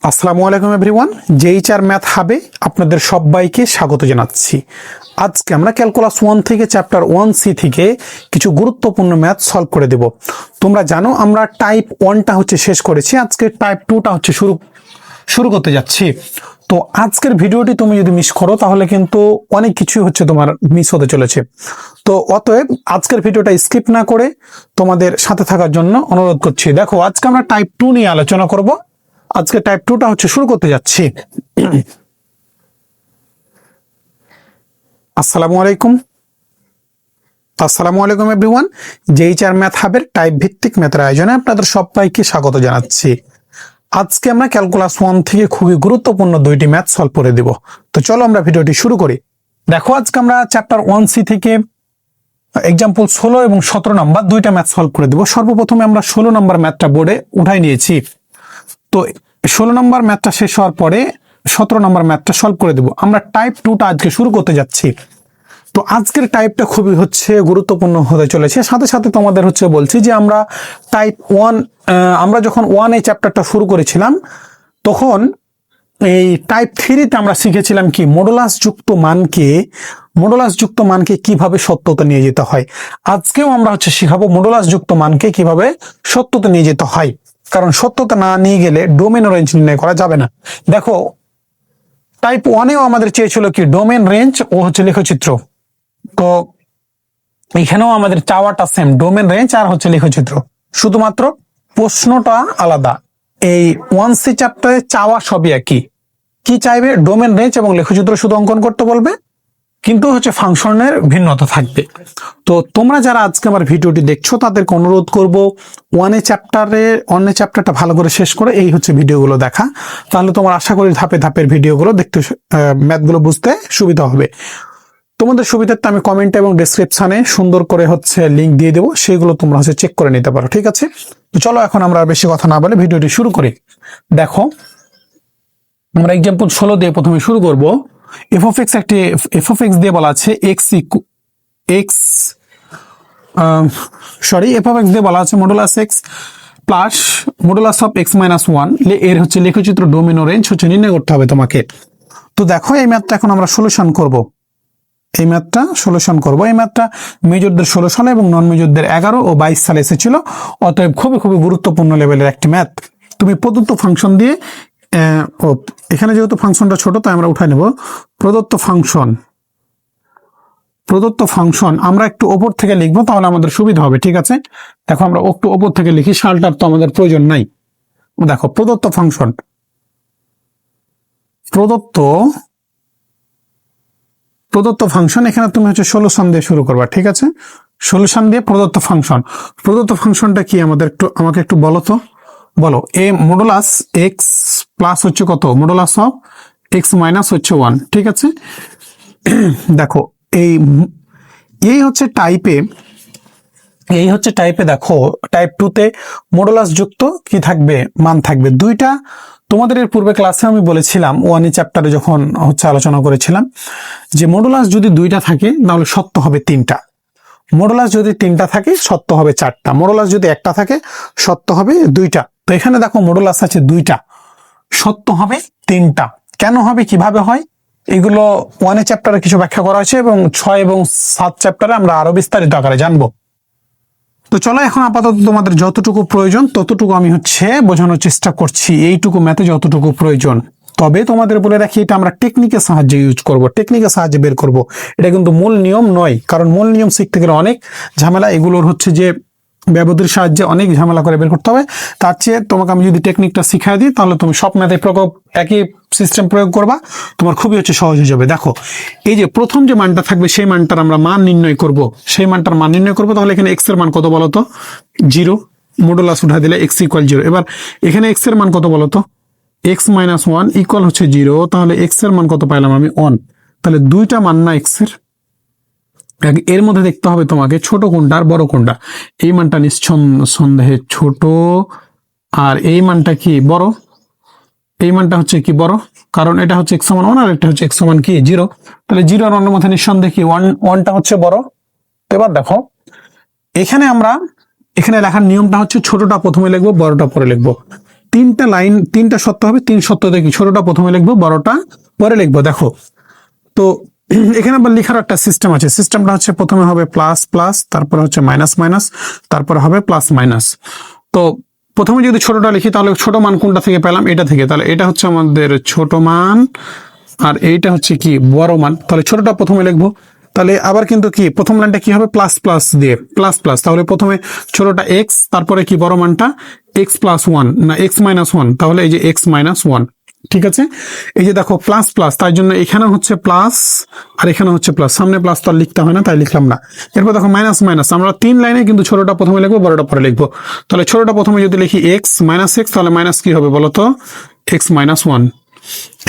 আসসালামু আলাইকুম everyone, জেইচআর math হাবে আপনাদের সবাইকে স্বাগত জানাচ্ছি। আজকে আমরা ক্যালকুলাস 1 থেকে চ্যাপ্টার 1C থেকে কিছু গুরুত্বপূর্ণ ম্যাথ সলভ করে দেব। তোমরা জানো আমরা টাইপ 1টা হচ্ছে শেষ করেছি, আজকে টাইপ 2টা হচ্ছে শুরু করতে যাচ্ছি। তো আজকের ভিডিওটি তুমি যদি মিস করো তাহলে কিন্তু অনেক কিছু হচ্ছে তোমার মিস হতে চলেছে। তো অতএব আজকের ভিডিওটা স্কিপ না করে তোমাদের সাথে থাকার জন্য অনুরোধ করছি। দেখো, আজকে আমরা টাইপ 2 নিয়ে আলোচনা করব। আজকে টাইপ 2টা হচ্ছে শুরু করতে যাচ্ছি। আসসালামু আলাইকুম এভরিওয়ান, জেইচআর ম্যাথ হাবের টাইপ ভিত্তিক ম্যাথের আয়োজনে আপনাদের সবাইকে স্বাগত জানাচ্ছি। আজকে আমরা ক্যালকুলাস 1 থেকে খুবই গুরুত্বপূর্ণ দুইটি ম্যাথ সলভ করে দেব। তো চলো আমরা ভিডিওটি শুরু করি। দেখো, আজকে আমরা চ্যাপ্টার 1C থেকে এক্সাম্পল 16 এবং 17 নাম্বার দুইটা ম্যাথ সলভ করে দেব। সর্বপ্রথমে আমরা 16 নাম্বার ম্যাথটা বোর্ডে উঠাই নিয়েছি। তো 16 নম্বর ম্যাথটা শেষ হওয়ার পরে 17 নম্বর ম্যাথটা সলভ করে দেব। আমরা টাইপ 2টা আজকে শুরু করতে যাচ্ছি। তো আজকের টাইপটা খুবই হচ্ছে গুরুত্বপূর্ণ হতে চলেছে। সাথে সাথে তোমাদের হচ্ছে বলছি যে আমরা টাইপ 1 আমরা যখন 1 এই চ্যাপ্টারটা শুরু করেছিলাম তখন এই টাইপ 3তে আমরা শিখেছিলাম কি মডুলাস যুক্ত মানকে কিভাবে সত্যতা নিয়ে যেতে হয়। আজকেও আমরা হচ্ছে শিখাবো মডুলাস যুক্ত মানকে কিভাবে সত্যতা নিয়ে যেতে হয়, কারণ সত্যতা না নিয়ে গেলে ডোমেন রেঞ্জ নির্ণয় করা যাবে না। দেখো, টাইপ 1এও আমাদের চেয়েছিল কি ডোমেন রেঞ্জ ও হচ্ছে লেখচিত্র। তো এখানেও আমাদের চাওয়াটা সেম, ডোমেন রেঞ্জ আর হচ্ছে লেখচিত্র, শুধুমাত্র প্রশ্নটা আলাদা। এই 1C চ্যাপ্টারে চাওয়া সবই একই। কি চাইবে? ডোমেন রেঞ্জ এবং লেখচিত্র শুধু অঙ্কন করতে বলবে, কিন্তু হচ্ছে ফাংশনের ভিন্নতা থাকবে। তো তোমরা যারা আজকে আমার ভিডিওটি দেখছো তাদেরকে অনুরোধ করব 1 চ্যাপ্টারটা ভালো করে শেষ করে এই হচ্ছে ভিডিওগুলো দেখা, তাহলে তোমার আশা করি ধাপে ধাপের ভিডিওগুলো দেখতে ম্যাথগুলো বুঝতে সুবিধা হবে। তোমাদের সুবিধার্থে আমি কমেন্ট এবং ডেসক্রিপশনে সুন্দর করে হচ্ছে লিঙ্ক দিয়ে দেবো, সেগুলো তোমরা হচ্ছে চেক করে নিতে পারো, ঠিক আছে? তো চলো এখন আমরা বেশি কথা না বলে ভিডিওটি শুরু করি। দেখো, আমরা এক্সাম্পল 16 দিয়ে প্রথমে শুরু করব। এফ অফ এক্স দিয়ে বলা আছে এফ অফ এক্স দিয়ে বলা আছে modulus x plus modulus of x minus 1 এর হচ্ছে লেখচিত্র ডোমেন ও রেঞ্জ হচ্ছে নির্ণয় করতে হবে তোমাকে। তো দেখো, এই ম্যাথটা এখন আমরা সলিউশন করব। এই ম্যাথটা মেজরদের 16 সালে এবং নন মেজরদের 11 ও 22 সালে এসেছিল। অতএব খুবই খুবই গুরুত্বপূর্ণ লেভেলের একটি ম্যাথ। তুমি প্রদত্ত ফাংশন দিয়ে এখানে যেহেতু ফাংশনটা ছোট তাই আমরা উঠাই নেব। প্রদত্ত ফাংশন আমরা একটু ওপর থেকে লিখবো, তাহলে আমাদের সুবিধা হবে, ঠিক আছে? দেখো, আমরা একটু ওপর থেকে লিখি, শালটার তো আমাদের প্রয়োজন নাই। দেখো, প্রদত্ত ফাংশন এখানে তুমি হচ্ছে সলিউশন দিয়ে শুরু করবা, ঠিক আছে? সলিউশন দিয়ে প্রদত্ত ফাংশনটা কি আমাকে একটু বলো। এ মডুলাস এক্স প্লাস হচ্ছে কত? মডুলাস অফ এক্স মাইনাস হচ্ছে 1, ঠিক আছে? দেখো, এই হচ্ছে টাইপে দেখো, টাইপ 2তে মডুলাস যুক্ত কি থাকবে? মান থাকবে দুইটা। তোমাদের এর পূর্বে ক্লাসে আমি বলেছিলাম 1 চ্যাপ্টারে যখন হচ্ছে আলোচনা করেছিলাম যে মডুলাস যদি দুইটা থাকে তাহলে সত্য হবে 3টা, মডুলাস যদি 3টা থাকে সত্য হবে 4টা, মডুলাস যদি একটা থাকে সত্য হবে 2টা। তো এখানে দেখো মডুলাস আছে 2টা, সত্য হবে 3টা। কেন হবে, কিভাবে হয়, এগুলো 1 চ্যাপ্টারে কিছু ব্যাখ্যা করা হয়েছে এবং 6 এবং 7 চ্যাপ্টারে আমরা আরো বিস্তারিত আকারে জানবো। তো চলো, এখন আপাতত তোমাদের যতটুকু প্রয়োজন ততটুকু আমি হচ্ছে বোঝানোর চেষ্টা করছি, এইটুকু ম্যাথে যতটুকু প্রয়োজন। তবে তোমাদের বলে রাখি, এটা আমরা টেকনিকের সাহায্যে টেকনিকের সাহায্যে বের করব। এটা কিন্তু মূল নিয়ম নয়, কারণ মূল নিয়ম শিখতে গেলে অনেক ঝামেলা, এগুলোর হচ্ছে যে ব্যবধির সাহায্যে অনেক ঝামেলা করে বের করতে হবে। তার চেয়ে তোমাকে আমি যদি টেকনিকটা শিখাই দিই তাহলে তুমি সব ম্যাথে একই সিস্টেম প্রয়োগ করবা, তোমার খুবই হচ্ছে সহজ হয়ে যাবে। দেখো, এই যে প্রথম যে মানটা থাকবে সেই মানটার আমরা মান নির্ণয় করব, তাহলে এখানে এক্স এর মান কত বলতো? 0, মডুলাস উঠা দিলে এক্স ইকুয়াল 0। এবার এখানে এক্স এর মান কত বলতো? এক্স মাইনাস 1 ইকুয়াল হচ্ছে 0, তাহলে এক্স এর মান কত পাইলাম আমি? 1। তাহলে দুইটা মান না এক্স এর মধ্যে দেখতে হবে তোমাকে ছোট কোনটা আর বড় কোনটা। এই মানটা নিঃসন্দেহে ছোট, আর এই মানটা কি বড়? এই মানটা হচ্ছে কি বড়, কারণ এটা হচ্ছে x সমান 1 আর এটা হচ্ছে x সমান কি 0। তাহলে 0 আর 1 এর মধ্যে নিঃসন্দেহে কি 1টা হচ্ছে বড়। তো এবার দেখো, এখানে লেখার নিয়মটা হচ্ছে ছোটটা প্রথমে লিখবো, বড়টা পরে লিখবো। তিনটা লাইন, তিনটা সত্য হবে, তিন সত্য দেখি ছোটটা প্রথমে লিখবো, বড়টা পরে লিখবো। দেখো তো এখানে আবার লেখার একটা সিস্টেম আছে। সিস্টেমটা হচ্ছে প্রথমে হবে প্লাস প্লাস, তারপরে হচ্ছে মাইনাস মাইনাস, তারপরে হবে প্লাস মাইনাস। তো প্রথমে যদি ছোটটা লিখি তাহলে ছোট মান কোনটা থেকে পেলাম, এটা থেকে, তাহলে এটা হচ্ছে আমাদের ছোট মান আর এইটা হচ্ছে কি বড় মান। তাহলে ছোটটা প্রথমে লিখবো, তাহলে আবার কিন্তু কি প্রথম লাইনটা কি হবে প্লাস প্লাস দিয়ে প্লাস প্লাস, তাহলে প্রথমে ছোটটা এক্স, তারপরে কি বড় মানটা এক্স প্লাস ওয়ান না এক্স মাইনাস ওয়ান, তাহলে এই যে এক্স মাইনাস ওয়ান। ঠিক আছে, এই যে দেখো প্লাস প্লাস, তাই জন্য এখানে হচ্ছে প্লাস আর এখানে হচ্ছে প্লাস, সামনে প্লাস তো আর লিখতে হয় না তাই লিখলাম না। এরপর দেখো মাইনাস মাইনাস, আমরা তিন লাইনে কিন্তু ছোটটা প্রথমে লিখবো, বড়টা পরে লিখবো। তাহলে ছোটটা প্রথমে যদি লিখি এক্স মাইনাস এক্স, তাহলে মাইনাস কি হবে বলতো এক্স মাইনাস ওয়ান।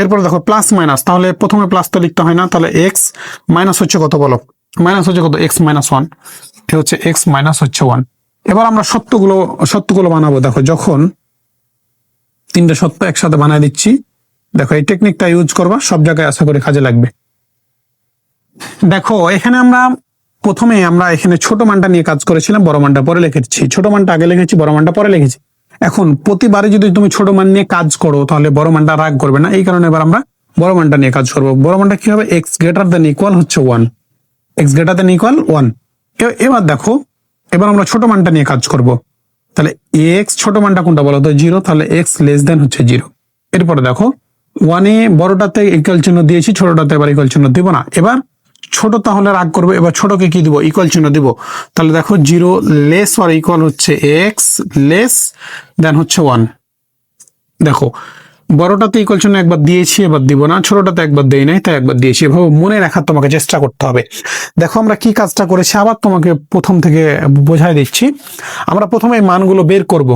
এরপর দেখো প্লাস মাইনাস, তাহলে প্রথমে প্লাস তো লিখতে হয় না, তাহলে এক্স মাইনাস হচ্ছে কত বলো, মাইনাস হচ্ছে কত এক্স মাইনাস ওয়ান, এ হচ্ছে এক্স মাইনাস হচ্ছে ওয়ান। এবার আমরা সত্যগুলো বানাবো। দেখো যখন তিনটা সত্য একসাথে বানায় দিচ্ছি, দেখো এই টেকনিকটা ইউজ করবা, সব জায়গায় আশা করি কাজে লাগবে। দেখো এখানে প্রথমে আমরা এখানে ছোট মানটা নিয়ে কাজ করেছিলাম, বড় মানটা পরে লিখেছি, ছোট মানটা আগে লিখেছি, বড় মানটা পরে লিখেছি। এখন প্রতিবারে যদি তুমি ছোট মান নিয়ে কাজ করো তাহলে বড় মানটা রাগ করবে না, এই কারণে এবার আমরা বড় মানটা নিয়ে কাজ করবো। বড় মানটা কি হবে এক্স গ্রেটার দেন ইকুয়াল হচ্ছে one, x greater than equal one. এবার দেখো এবার আমরা ছোট মানটা নিয়ে কাজ করব, তাহলে এক্স ছোট মানটা কোনটা বলো তো জিরো, তাহলে এক্স লেস দেন হচ্ছে জিরো। এরপরে দেখো ওয়ানে বড়টাতে ইকুয়াল চিহ্ন দিয়েছি, ছোটটাতে এবার ইকুয়াল চিহ্ন দিব না। এবার ছোট তাহলে রাগ করবে, এবার ছোটকে কি দিব ইকুয়াল চিহ্ন দিব। তাহলে দেখো জিরো লেস আর ইকুয়াল হচ্ছে এক্স লেস দেন হচ্ছে ওয়ান। দেখো বড়টাতে ইকুয়াল চিহ্ন একবার দিয়েছি, এবার দিব না, ছোটটাতে একবার দেই নাই তাই একবার দিয়েছি। এভাবে মনে রাখার তোমাকে চেষ্টা করতে হবে। দেখো আমরা কি কাজটা করেছি আবার তোমাকে প্রথম থেকে বোঝাই দিচ্ছি। আমরা প্রথমে এই মানগুলো বের করব,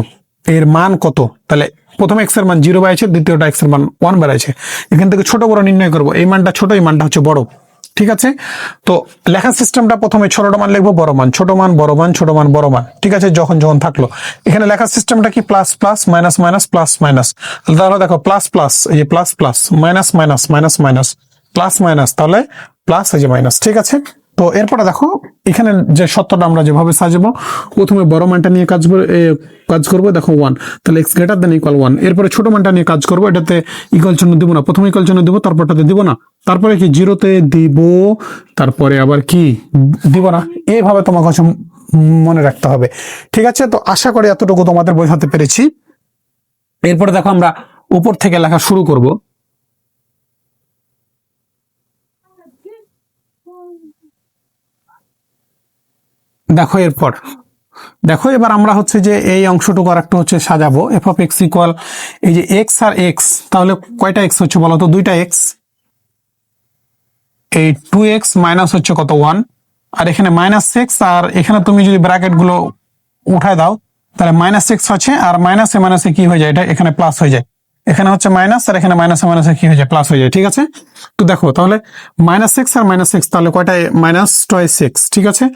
এর মান কত। তাহলে প্রথমে এক্স এর মান জিরো বেড়েছে, দ্বিতীয়টা এক্স এর মান ওয়ান বেড়েছে, এখান থেকে ছোট বড় নির্ণয় করব। এই মানটা ছোট, এই মানটা হচ্ছে বড়। ঠিক আছে, তো লেখার সিস্টেমটা প্রথমে ছোট মান লিখবো, বড় মান ছোট মান, বড় মান ছোট মান বড় মান। ঠিক আছে, যখন যখন থাকলো এখানে লেখার সিস্টেমটা কি plus plus minus minus plus minus. তাহলে দেখো প্লাস প্লাস এই যে plus plus, minus minus minus minus, plus minus তাহলে প্লাস এই যে মাইনাস। ঠিক আছে, তো এরপরে দেখো এখানে যে সত্যটা আমরা যেভাবে সাজাবো, প্রথমে বড় মানটা নিয়ে কাজ করবো। দেখো ওয়ান, তাহলে x greater than equal one. এরপরে ছোট মানটা নিয়ে কাজ করবো, এটাতে ইকুয়াল চিহ্ন দিব না, প্রথমে ইকুয়াল চিহ্ন দিব, তারপরটাতে দিব না, তারপরে কি জিরোতে দিব, তারপরে আবার কি দিব না। এইভাবে তোমাকে হচ্ছে মনে রাখতে হবে। ঠিক আছে, তো আশা করি এতটুকু তোমাদের বোঝাতে পেরেছি। এরপরে দেখো আমরা উপর থেকে লেখা শুরু করব। দেখো এরপর দেখো এবার আমরা হচ্ছে যে এই অংশটুকু আর একটা হচ্ছে সাজাবো। এফ অফ এক্স ইকুয়াল এই যে এক্স আর এক্স, তাহলে কয়টা এক্স হচ্ছে বলো তো দুইটা এক্স, এই টু এক্স মাইনাস হচ্ছে কত ওয়ান, আর এখানে মাইনাস এক্স, আর এখানে তুমি যদি ব্র্যাকেট গুলো উঠায় দাও তাহলে মাইনাস এক্স আছে, আর মাইনাসে মাইনাসে কি হয়ে যায় এটা এখানে প্লাস হয়ে যায়, এখানে হচ্ছে মাইনাস আর এখানে মাইনাসে মাইনাসে কি হয়ে যায় প্লাস হয়ে যায়। ঠিক আছে, তো দেখো তাহলে মাইনাস এক্স আর মাইনাস এক্স, তাহলে কয়টা মাইনাস টয়েস এক্স। ঠিক আছে,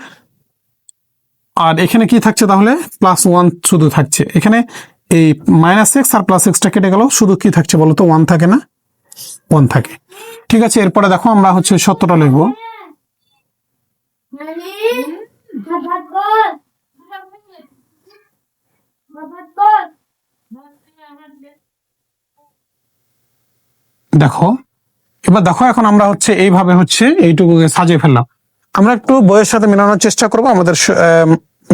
আর এখানে কি থাকছে তাহলে প্লাস ওয়ান শুধু থাকছে, এখানে এই মাইনাস এক্স আর প্লাস এক্সটা কেটে গেল, শুধু কি থাকছে বলতো ওয়ান থাকে না, ওয়ান থাকে। ঠিক আছে, এরপরে দেখো আমরা হচ্ছে সত্যটা লিখবো। দেখো এবার দেখো এখন আমরা হচ্ছে এইভাবে হচ্ছে এইটুকুকে সাজিয়ে ফেললাম। আমরা একটু বইয়ের সাথে মেলানোর চেষ্টা করবো আমাদের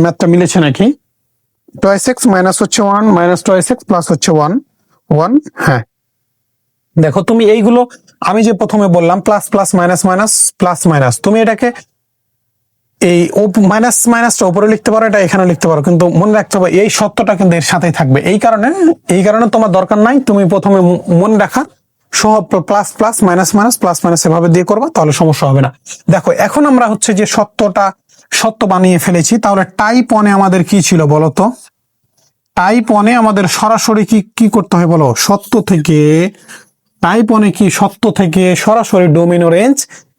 ম্যাথটা মিলেছে নাকি। টয়েস এক্স মাইনাস হচ্ছে one, minus toys x plus হচ্ছে ওয়ান ওয়ান। হ্যাঁ দেখো তুমি এইগুলো আমি যে প্রথমে বললাম plus plus minus minus plus minus, তুমি এটাকে এই মাইনাস মাইনাসটা উপরে লিখতে পারো, এটা এখানে লিখতে পারো, কিন্তু মনে রাখতে হবে এই সত্যটা কিন্তু এর সাথেই থাকবে। এই কারণে তোমার দরকার নাই তুমি প্রথমে মনে রাখা, সব plus plus minus minus plus minus এভাবে দিয়ে করবা, তাহলে সমস্যা হবে না। দেখো এখন আমরা হচ্ছে যে সত্য বানিয়ে ফেলেছি, তাহলে টাইপ ওয়ানে আমাদের কি ছিল বলতো, টাইপ ওয়ানে আমাদের সরাসরি কি করতে হয় বলো, টাইপ ওয়ানে কি সত্য থেকে সরাসরি ডোমেইন ও রেঞ্জ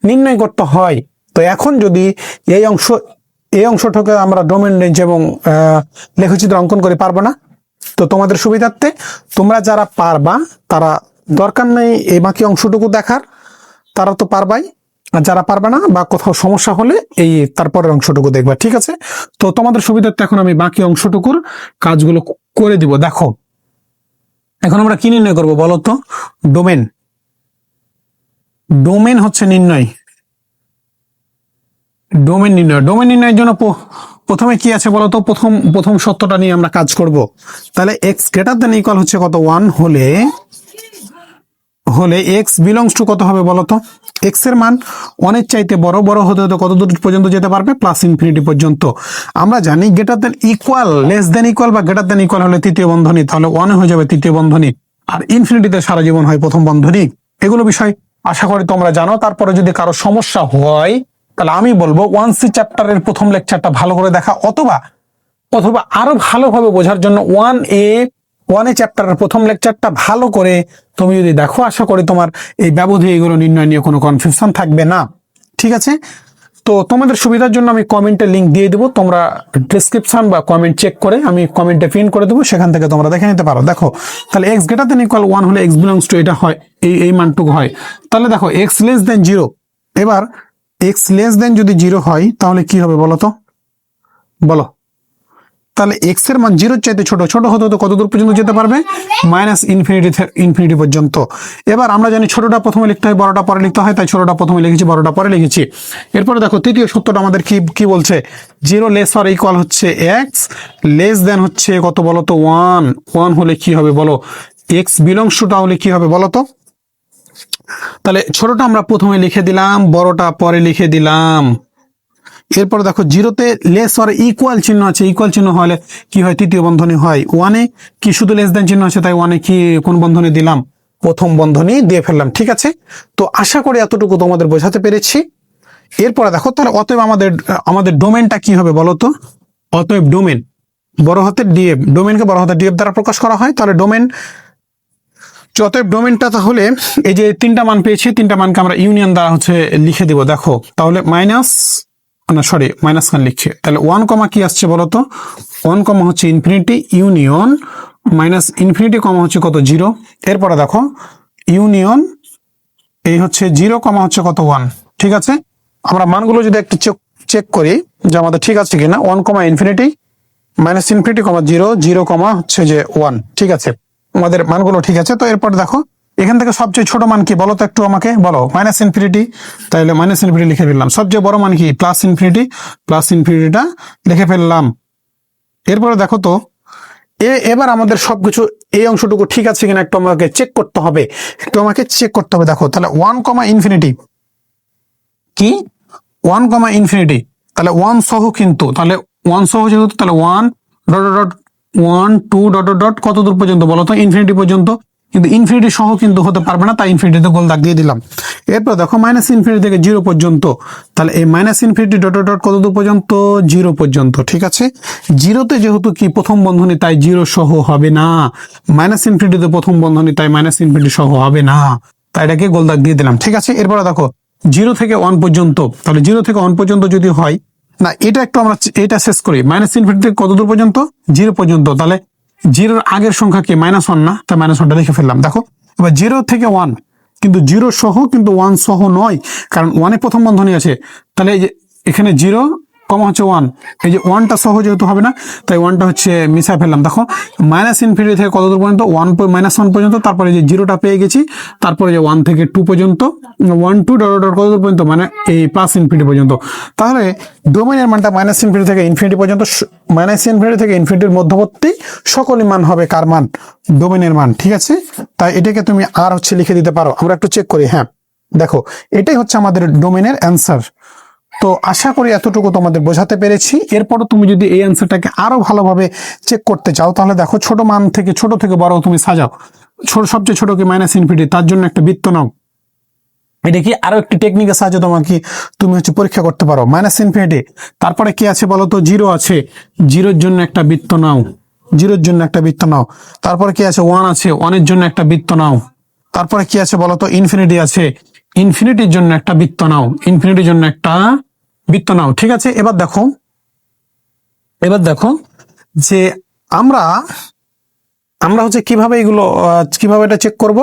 নির্ণয় করতে হয়। তো এখন যদি এই অংশটাকে আমরা ডোমেইন রেঞ্জ এবং লেখচিত্র অঙ্কন করে পারবো না, তো তোমাদের সুবিধার্থে তোমরা যারা পারবা তারা দরকার নেই এই বাকি অংশটুকু দেখার, তারা তো পারবাই, আর যারা পারবে না বা কোথাও সমস্যা হলে এই তারপরের অংশটুকু দেখবা। ঠিক আছে, তো তোমাদের সুবিধার্থে এখন আমি বাকি অংশটুকুর কাজগুলো করে দিব। দেখো এখন আমরা কি নির্ণয় করবো বলো তো? ডোমেন। ডোমেন হচ্ছে নির্ণয়, ডোমেন নির্ণয়। ডোমেন নির্ণয়ের জন্য প্রথমে কি আছে বলতো? প্রথম সত্যটা নিয়ে আমরা কাজ করব। তাহলে এক্স গ্রেটার দেন ইকুয়াল হচ্ছে কত? 1 হলে এক্স বিলংস টু কত হবে বলতো? এক্স এর মান 1 এর চাইতে বড় হতে হতে কত দূর পর্যন্ত যেতে পারবে? প্লাস ইনফিনিটি পর্যন্ত। আমরা জানি greater than equal, less than equal বা গ্রেটার দেন ইকুয়াল হলে তৃতীয় বন্ধনী, তাহলে 1 হয়ে যাবে তৃতীয় বন্ধনী, আর ইনফিনিটিতে সারা জীবন হয় প্রথম বন্ধনী। এগুলো বিষয় আশা করি তোমরা জানো। তারপরে যদি কারো সমস্যা হয় তাহলে আমি বলবো 1C চ্যাপ্টারের প্রথম লেকচারটা ভালো করে দেখা, অথবা আরো ভালোভাবে বোঝার জন্য 1A চ্যাপ্টারের প্রথম লেকচারটা ভালো করে তুমি যদি দেখো, আশা করি তোমার এই ব্যবধি এগুলো নির্ণয় নিয়ে কোনো কনফিউশন থাকবে না। ঠিক আছে, তো তোমাদের সুবিধার জন্য আমি কমেন্টে লিংক দিয়ে দেবো, তোমরা ডেসক্রিপশন বা কমেন্ট চেক করে আমি কমেন্টে পিন করে দেবো, সেখান থেকে তোমরা দেখে নিতে পারো। দেখো তাহলে এক্স গ্রেটার দেন ইকুয়াল 1 হলে এক্স বিলংস টু এটা হয়, এই মানটুকু হয়। তাহলে দেখো এক্স লেস দেন 0, এবার এক্স লেস দেন যদি 0 হয় তাহলে কি হবে বলো তো? বলো। তাহলে এক্স এর মান 0 চাইতে ছোট হতে হতে কত দূর পর্যন্ত যেতে পারবে? মাইনাস ইনফিনিটি পর্যন্ত। এবার আমরা জানি ছোটটা প্রথমে লিখতে হয়, বড়টা পরে লিখতে হয়, তাই ছোটটা প্রথমে লিখেছি, বড়টা পরে লিখেছি। এরপরে দেখো তৃতীয় সূত্রটা আমাদের কি বলছে? 0 লেস অর ইকুয়াল হচ্ছে এক্স, লেস দেন হচ্ছে কত বলো তো? 1 হলে কি হবে বলো? এক্স বিলংস টু হলে কি হবে বলো তো? তাহলে ছোটটা আমরা প্রথমে লিখে দিলাম, বড়টা পরে লিখে দিলাম। এরপর দেখো 0তে লেস অর ইকুয়াল চিহ্ন আছে, ইকুয়াল চিহ্ন হলে কি হয়? তৃতীয় বন্ধনী হয়। 1-এ কি শুধু লেস দেন চিহ্ন আছে, তাই 1-এ কি কোন বন্ধনী দিলাম? প্রথম বন্ধনী দিয়ে ফেললাম। ঠিক আছে, তো আশা করি এতটুকু তোমাদের বোঝাতে পেরেছি। এরপরে দেখো তাহলে অতএব আমাদের ডোমেনটা কি হবে বলো তো? অতএব ডোমেন বড় হাতের ডিএফ, ডোমেনকে বড় হাতের ডিএফ দ্বারা প্রকাশ করা হয়। তাহলে অতএব ডোমেনটা তাহলে এই যে 3টা মান পেয়েছি, 3টা মানকে আমরা ইউনিয়ন দ্বারা লিখে দিব। দেখো তাহলে মাইনাস খান লিখছে, তাহলে 1 কমা কি আসছে বলতো? 1 কমা হচ্ছে ইনফিনিটি ইউনিয়ন মাইনাস ইনফিনিটি কমা হচ্ছে কত? 0। এরপরে দেখো ইউনিয়ন এই হচ্ছে 0 কমা হচ্ছে কত? 1। ঠিক আছে, আমরা মানগুলো যদি একটু চেক করি যে আমাদের ঠিক আছে কিনা। 1 কমা ইনফিনিটি মাইনাস ইনফিনিটি কমা 0 কমা হচ্ছে যে 1। ঠিক আছে, আমাদের মানগুলো ঠিক আছে। তো এরপর দেখো এখান থেকে সবচেয়ে ছোট মান কি বলো তো? একটু আমাকে বলো। মাইনাস ইনফিনিটি, তাহলে মাইনাস ইনফিনিটি লিখে ফেললাম। সবচেয়ে বড় মান কি? প্লাস ইনফিনিটিটা লিখে ফেললাম। এরপরে দেখো তো এবার আমাদের সবকিছু এই অংশটুকু ঠিক আছে কিনা একটু আমাকে চেক করতে হবে, দেখো তাহলে 1 কমা ইনফিনিটি কি? 1 কমা ইনফিনিটি, তাহলে 1 সহ কিন্তু, তাহলে 1 সহ যেহেতু, তাহলে 1 ডট ডট 1 2 ডট ডট কত দূর পর্যন্ত বলো তো? ইনফিনিটি পর্যন্ত। কিন্তু ইনফিনিটি সহ কিন্তু হতে পারবে না, তাই ইনফিনিটিতে গোল দাগ দিয়ে দিলাম। এরপর দেখো মাইনাস ইনফিনিটি থেকে 0 পর্যন্ত, তাহলে এই মাইনাস ইনফিনিটি ডট ডট কত দূর পর্যন্ত? 0 পর্যন্ত। ঠিক আছে, 0তে যেহেতু কি প্রথম বন্ধনী, তাই 0 সহ হবে না। মাইনাস ইনফিনিটিতে প্রথম বন্ধনী, তাই মাইনাস ইনফিনিটি সহ হবে না, তাই এটাকে গোল দাগ দিয়ে দিলাম। ঠিক আছে, এরপরে দেখো 0 থেকে 1 পর্যন্ত, তাহলে 0 থেকে 1 পর্যন্ত যদি হয় না, এটা একটু আমরা এটা শেষ করি। মাইনাস ইনফিনিটি থেকে কত দূর পর্যন্ত? 0 পর্যন্ত। তাহলে 0-র আগের সংখ্যা কি? -1 না, তাই -1টা লিখে ফেললাম। দেখো এবার 0 থেকে 1, কিন্তু 0 সহ কিন্তু 1 সহ নয়, কারণ 1-এ প্রথম বন্ধনী আছে। তাহলে এই যে এখানে 0 কমা হচ্ছে 1, এই যে 1টা সহ যেহেতু হবে না, তাই 1টা হচ্ছে মিশাই ফেললাম। দেখো মাইনাস ইনফিনিটি থেকে কত দূর পর্যন্ত? -1 পর্যন্ত। তারপরে যে 0টা পেয়ে গেছি, তারপরে যে 1 থেকে 2 পর্যন্ত, 1 2 ডট ডট কত দূর পর্যন্ত? মানে এই প্লাস ইনফিনিটি পর্যন্ত। তাহলে ডোমেনের মানটা মাইনাস ইনফিনিটি থেকে ইনফিনিটি পর্যন্ত, মাইনাস ইনফিনিটি থেকে ইনফিনিটির মধ্যবর্তী সকলই মান হবে কার মান? ডোমেনের মান। ঠিক আছে, তাই এটাকে তুমি আর লিখে দিতে পারো। আমরা একটু চেক করি। হ্যাঁ দেখো এটাই হচ্ছে আমাদের ডোমেনের অ্যান্সার। তো আশা করি এতটুকু তোমাদের বোঝাতে পেরেছি। এরপরও তুমি যদি এই অ্যান্সারটাকে আরো ভালোভাবে চেক করতে চাও, তাহলে দেখো ছোট মান থেকে ছোট থেকে বড় তুমি সাজাও। সবচেয়ে ছোট কি? মাইনাস ইনফিনিটি, তার জন্য একটা বৃত্ত নাও। এটা কি আরো একটি টেকনিকের সাহায্যে তুমি পরীক্ষা করতে পারো। মাইনাস ইনফিনিটি, তারপরে কি আছে বলো তো? 0 আছে, 0-র জন্য একটা বৃত্ত নাও, 0-র জন্য একটা বৃত্ত নাও। তারপরে কি আছে? 1 আছে, 1-এর জন্য একটা বৃত্ত নাও। তারপরে কি আছে বলো তো? ইনফিনিটি আছে, ইনফিনিটির জন্য একটা বৃত্ত নাও, ইনফিনিটির জন্য একটা বৃত্ত নাও। ঠিক আছে, এবার দেখো যে আমরা কিভাবে এটা চেক করব।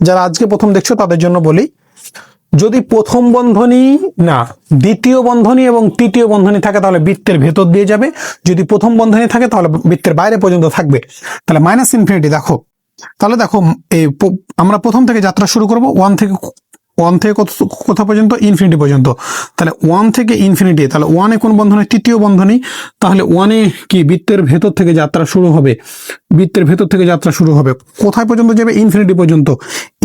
যারা আজকে প্রথম দেখছো তাদের জন্য বলি, যদি প্রথম বন্ধনী না, দ্বিতীয় বন্ধনী এবং তৃতীয় বন্ধনী থাকে তাহলে বৃত্তের ভেতর দিয়ে যাবে, যদি প্রথম বন্ধনী থাকে তাহলে বৃত্তের বাইরে পর্যন্ত থাকবে। তাহলে মাইনাস ইনফিনিটি দেখো তাহলে দেখো আমরা প্রথম থেকে যাত্রা শুরু করব ওয়ান থেকে কোথা পর্যন্ত, ইনফিনিটি পর্যন্ত। তাহলে ওয়ান থেকে ইনফিনিটি, তাহলে ওয়ানে কোন বন্ধনী, তৃতীয় বন্ধনী। তাহলে ওয়ানে কি বৃত্তের ভেতর থেকে যাত্রা শুরু হবে, বৃত্তের ভেতর থেকে যাত্রা শুরু হবে, কোথায় পর্যন্ত যাবে, ইনফিনিটি পর্যন্ত।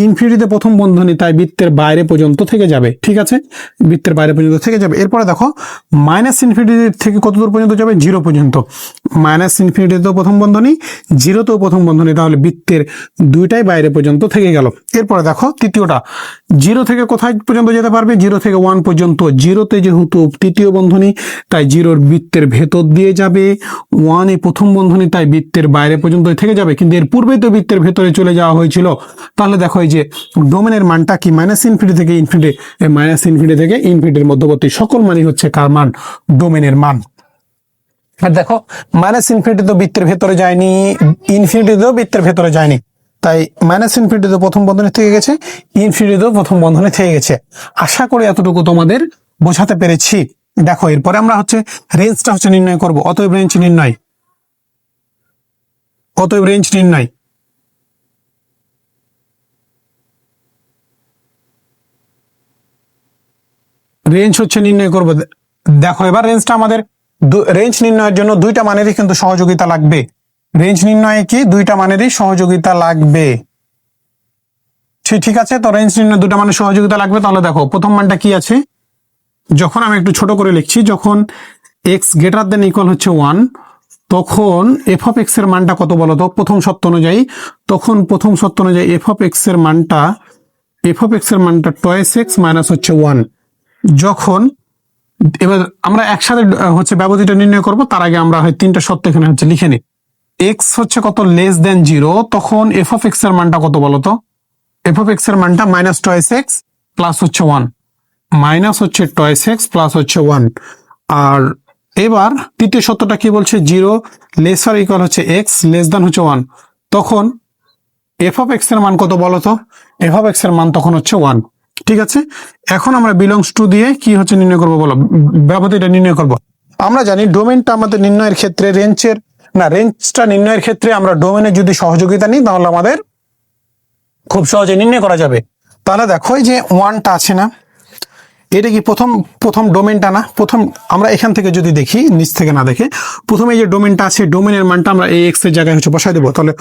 ইনফিনিটিতে প্রথম বন্ধনী, তাই বৃত্তের বাইরে পর্যন্ত থেকে যাবে, ঠিক আছে, বৃত্তের বাইরে পর্যন্ত থেকে যাবে। এরপরে দেখো মাইনাস ইনফিনিটি থেকে কত দূর পর্যন্ত যাবে, জিরো পর্যন্ত। মাইনাস ইনফিনিটিতেও প্রথম বন্ধনী, জিরোতেও প্রথম বন্ধনী, তাহলে বৃত্তের দুইটাই বাইরে পর্যন্ত থেকে গেল। এরপরে দেখো তৃতীয়টা, জিরো থেকে কোথায় পর্যন্ত যেতে পারবে, জিরো থেকে ওয়ান পর্যন্ত। জিরোতে যেহেতু তৃতীয় বন্ধনী, তাই জিরোর বৃত্তের ভেতর দিয়ে যাবে। ওয়ানে প্রথম বন্ধনী, তাই বৃত্তের বাইরে পর্যন্ত থেকে যাবে, কিন্তু এর পূর্বেই তো বৃত্তের ভেতরে চলে যাওয়া হয়েছিল। তাহলে দেখো এই যে ডোমেনের মানটা কি, মাইনাস ইনফিনিটি থেকে ইনফিনিটি, মাইনাস ইনফিনিটি থেকে ইনফিনিটির মধ্যবর্তী সকল মানই হচ্ছে কার মান, ডোমেনের মান। আর দেখো মাইনাস ইনফিনিটি তো বৃত্তের ভেতরে যায়নি, ইনফিনিটিতেও বৃত্তের ভেতরে যায়নি, তাই মাইনাস ইনফিনিটিতে প্রথম বন্ধনী থেকে গেছে, ইনফিনিটিতেও প্রথম বন্ধনী থেকে গেছে। আশা করি এতটুকু তোমাদের বোঝাতে পেরেছি। দেখো এরপরে আমরা হচ্ছে রেঞ্জটা হচ্ছে নির্ণয় করব। অতএব রেঞ্জ নির্ণয়, অতএব রেঞ্জ নির্ণয়। রেঞ্জ হচ্ছে নির্ণয় করব। দেখো এবার রেঞ্জটা আমাদের, রেঞ্জ নির্ণয়ের জন্য দুইটা মানেরই কিন্তু সহযোগিতা লাগবে। রেঞ্জ নির্ণয়ে কি দুইটা মানেরই সহযোগিতা লাগবে, ঠিক আছে। তো রেঞ্জ নির্ণয় দুটা মানের সহযোগিতা লাগবে। তাহলে দেখো প্রথম মানটা কি আছে, যখন আমি একটু ছোট করে লিখছি, যখন এক্স গ্রেটার দেন ইকুয়াল হচ্ছে 1, তখন এফ অফ এক্স এর মানটা কত বলতো, প্রথম শর্ত অনুযায়ী। তখন প্রথম শর্ত অনুযায়ী এফ অফ এক্স এর মানটা, এফ অফ এক্স এর মানটা টয়েস এক্স মাইনাস হচ্ছে 1। যখন, এবার আমরা একসাথে হচ্ছে ব্যবধিটা নির্ণয় করব, তার আগে আমরা হয় তিনটা শর্ত এখানে হচ্ছে লিখে নিই। এক্স হচ্ছে কত, লেস দেন 0, তখন এফ অফ এক্স এর মানটা কত বলতো, এফ অফ এক্স এর মানটা মাইনাস টয়েস এক্স প্লাস হচ্ছে 1, মাইনাস হচ্ছে টয়েস এক্স প্লাস হচ্ছে 1। আর এবার তৃতীয় সত্যটা কি বলছে, 0 লেসার ইকুয়াল হচ্ছে এক্স লেস দেন হচ্ছে 1, তখন এফ অফ এক্স এর মান কত বলতো, এফ অফ এক্স এর মান তখন হচ্ছে 1। ঠিক আছে, এখন আমরা বিলংস টু দিয়ে কি হচ্ছে নির্ণয় করবো বলো, ব্যবধিটা নির্ণয় করব। আমরা জানি ডোমেনটা আমাদের নির্ণয়ের ক্ষেত্রে রেঞ্জটা নির্ণয়ের ক্ষেত্রে আমরা ডোমেনের যদি সহযোগিতা নিই, তাহলে আমাদের খুব সহজে নির্ণয় করা যাবে। তাহলে দেখো এই যে ওয়ানটা আছে না, এটা কি প্রথম ডোমেনটা না, প্রথম আমরা এখান থেকে যদি দেখি, নিচ থেকে না দেখে, প্রথমে এই যে ডোমেনটা আছে, ডোমেনের মানটা আমরা এই এক্স এর জায়গায় হচ্ছে বসাই দেবো। তাহলে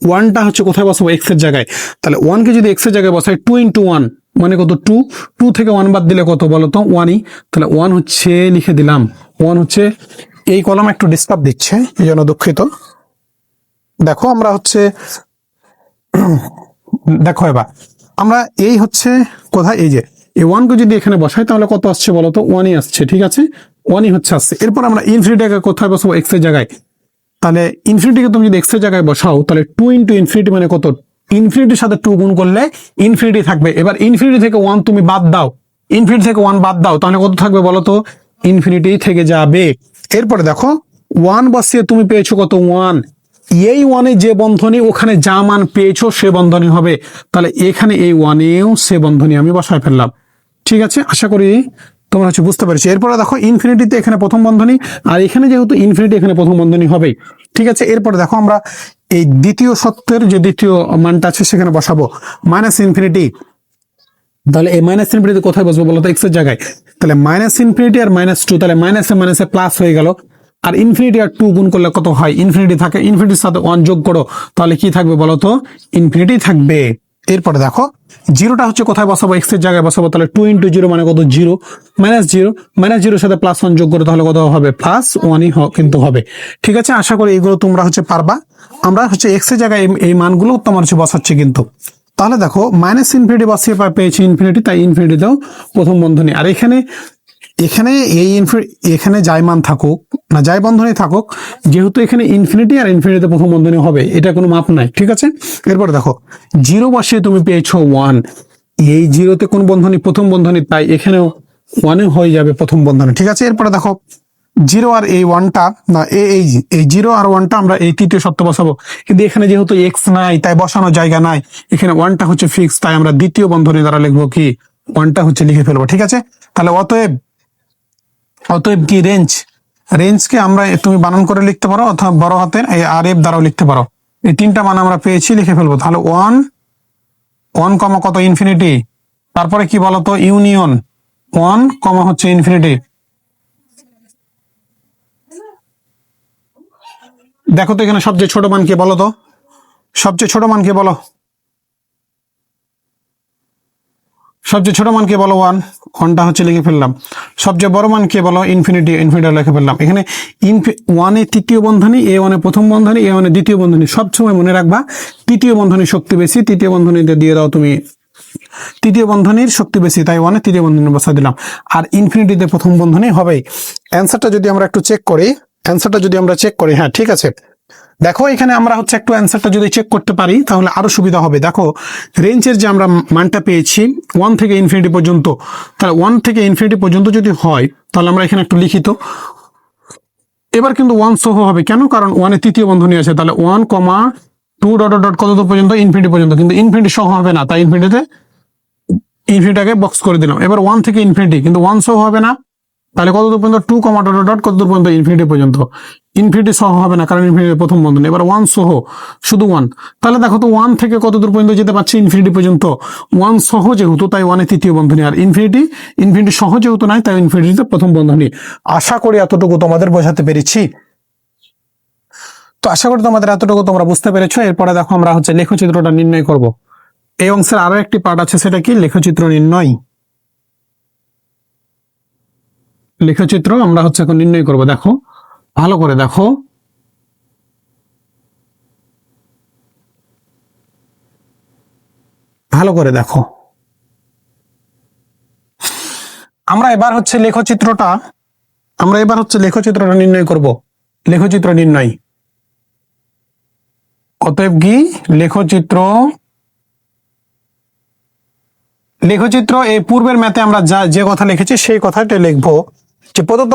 ওয়ানটা হচ্ছে কোথায় বসাবো, এক্স এর জায়গায়। তাহলে ওয়ানকে যদি এক্স এর জায়গায় বসাই, 2 × 1 মানে কত, 2, 2 থেকে 1 বাদ দিলে কত বলতো, 1ই। তাহলে 1 হচ্ছে লিখে দিলাম, 1 হচ্ছে, এই কলম একটু ডিস্টার্ব দিচ্ছে, এই জন্য দুঃখিত। দেখো আমরা হচ্ছে দেখো এবার আমরা এই হচ্ছে কোথায়, এই যে এই 1 কে যদি এখানে বসাই, তাহলে কত আসছে বলতো, 1ই আসছে, ঠিক আছে, 1ই হচ্ছে আসছে। এরপর আমরা ইনফিনিটিকে কোথায় বসাবো, এক্স এর জায়গায়। তাহলে ইনফিনিটিকে তুমি যদি এক্স এর জায়গায় বসাও, তাহলে 2 × ইনফিনিটি মানে কত, ইনফিনিটির সাথে 2 গুণ করলে ইনফিনিটি থাকবে। এবার ইনফিনিটি থেকে 1 তুমি বাদ দাও, ইনফিনিটি থেকে 1 বাদ দাও, তাহলে কত থাকবে বলতো, ইনফিনিটি থেকে যাবে। এরপরে দেখো 1 বসিয়ে তুমি পেয়েছো কত, 1। এই 1-এ যে বন্ধনী, ওখানে যা মান পেয়েছো সে বন্ধনী হবে। তাহলে এখানে এই 1-এও সে বন্ধনী আমি বসায় ফেললাম। ঠিক আছে, আশা করি তোমরা হচ্ছে বুঝতে পেরেছো। এরপরে দেখো ইনফিনিটিতে এখানে প্রথম বন্ধনী, আর এখানে যেহেতু ইনফিনিটি, এখানে প্রথম বন্ধনী হবেই। ঠিক আছে, এরপরে দেখো আমরা এই দ্বিতীয় সত্যের যে দ্বিতীয় মানটা আছে সেখানে বসাবো মাইনাস ইনফিনিটি। তাহলে এই মাইনাস ইনফিনিটি কোথায় বসবো বলতো, এক্স এর জায়গায়। তাহলে মাইনাস ইনফিনিটি আর -2, তাহলে মাইনাসে প্লাস হয়ে গেল। আর ইনফিনিটি আর 2 গুণ করলে কত হয়, ইনফিনিটি থাকে, ইনফিনিটির সাথে 1 যোগ করো, তাহলে কি থাকবে বলতো, ইনফিনিটি থাকবে। এরপরে দেখো জিরোটা হচ্ছে কোথায় বসাবো, এক্স এর জায়গায় বসাবো। তাহলে 2 × 0 মানে কত, 0, -0 সাথে +1 যোগ করো, তাহলে কত হবে, +1ই কিন্তু হবে। ঠিক আছে, আশা করি এগুলো তোমরা হচ্ছে পারবা। আমরা হচ্ছে এক্স এর জায়গায় এই মানগুলো তোমার হচ্ছে বসাচ্ছি কিন্তু। তাহলে দেখো মাইনাস ইনফিনিটি বসিয়ে পেয়েছি ইনফিনিটি, তাই ইনফিনিটিতেও প্রথম বন্ধনী। আর এখানে এই এখানে যাই মান থাকুক না, যাই বন্ধনী থাকুক, যেহেতু এখানে ইনফিনিটি আর ইনফিনিটিতে প্রথম বন্ধনী হবে, এটা কোনো মাপ নাই। ঠিক আছে, এরপর দেখো 0 বসিয়ে তুমি পেয়েছো 1, এই 0-তে কোন বন্ধনী, প্রথম বন্ধনী, তাই এখানেও 1 হয়ে যাবে প্রথম বন্ধনী। ঠিক আছে, এরপরে দেখো 0 আর এই 1টা না, এই 0 আর 1টা আমরা এই তৃতীয় সত্য বসাবো, কিন্তু এখানে যেহেতু এক্স নাই, তাই বসানোর জায়গা নাই, এখানে 1টা হচ্ছে ফিক্স, তাই আমরা দ্বিতীয় বন্ধনী দ্বারা লিখবো কি, 1টা হচ্ছে লিখে ফেলবো। ঠিক আছে, তাহলে অতএব কি রেঞ্জকে আমরা, তুমি বানান করে লিখতে পারো অথবা বড় হাতের আর এফ দ্বারাও লিখতে পারো। এই তিনটা মান আমরা পেয়েছি, লিখে ফেলবো। তাহলে ওয়ান, ওয়ান কমা কত ইনফিনিটি, তারপরে কি বলতো ইউনিয়ন ওয়ান কমা হচ্ছে ইনফিনিটি। দেখো তো এখানে সবচেয়ে ছোট মান কি বলো তো, সবচেয়ে ছোট মান কি বলো, সবচেয়ে ছোট মান কে বলো ওয়ান, ওয়ানটা হচ্ছে লিখে ফেললাম। সবচেয়ে বড় মান কে বলো ইনফিনিটি, ইনফিনিটি লিখে ফেললাম। এখানে ওয়ানে তৃতীয় বন্ধনী, এ ওয়ানে প্রথম বন্ধনী, এ ওয়ানে দ্বিতীয় বন্ধনী। সবসময় মনে রাখবা তৃতীয় বন্ধনীর শক্তি বেশি, তৃতীয় বন্ধনীতে দিয়ে দাও তুমি, তৃতীয় বন্ধনীর শক্তি বেশি, তাই ওয়ানে তৃতীয় বন্ধনী বসা দিলাম। আর ইনফিনিটিতে প্রথম বন্ধনী হবেই। অ্যান্সারটা যদি আমরা একটু চেক করি, অ্যান্সারটা যদি আমরা চেক করি, হ্যাঁ ঠিক আছে। দেখো এখানে আমরা হচ্ছে একটু অ্যান্সারটা যদি চেক করতে পারি তাহলে আরো সুবিধা হবে। দেখো রেঞ্জের যে আমরা মানটা পেয়েছি ওয়ান থেকে ইনফিনিটি পর্যন্ত, তাহলে ওয়ান থেকে ইনফিনিটি পর্যন্ত যদি হয় তাহলে আমরা এখানে একটু লিখিত, এবার কিন্তু ওয়ান সহ হবে কেন, কারণ ওয়ানে তৃতীয় বন্ধনী আছে। তাহলে one comma two dot dot কত দূর পর্যন্ত, ইনফিনিটি পর্যন্ত, কিন্তু ইনফিনিটি সহ হবে না, তাই ইনফিনিটিটাকে বক্স করে দিলাম। এবার ওয়ান থেকে ইনফিনিটি, কিন্তু ওয়ান সহ হবে না, তাহলে কত দূর পর্যন্ত, টু কমা ডট ডট কত দূর পর্যন্ত, ইনফিনিটি পর্যন্ত। ইনফিনিটি সহ হবে না কারণ ইনফিনিটি প্রথম বন্ধনী। এবার ওয়ান সহ, শুধু ওয়ান, তাহলে দেখো তো ওয়ান থেকে কত দূর পর্যন্ত যেতে পারছি, ইনফিনিটি পর্যন্ত। ওয়ান সহ যেহেতু তাই ওয়ানে তৃতীয় বন্ধনী, আর ইনফিনিটি সহ যেহেতু নাই তাই ইনফিনিটিতে প্রথম বন্ধনী। আশা করি এতটুকু তোমাদের বোঝাতে পেরেছি। তো আশা করি তোমাদের এতটুকু তোমরা বুঝতে পেরেছো। এরপরে দেখো আমরা হচ্ছে লেখচিত্রটা নির্ণয় করব। এই অংশের আরো একটি পার্ট আছে, সেটা কি লেখচিত্র নির্ণয়। লেখচিত্র আমরা হচ্ছে এখন নির্ণয় করব। দেখো ভালো করে দেখো, ভালো করে দেখো। আমরা এবার হচ্ছে লেখচিত্রটা নির্ণয় করব। লেখচিত্র নির্ণয়, অতএব কি লেখচিত্র এই পূর্বের ম্যাথে আমরা যে কথা লিখেছি সেই কথাটা লিখবো, যে প্রদত্ত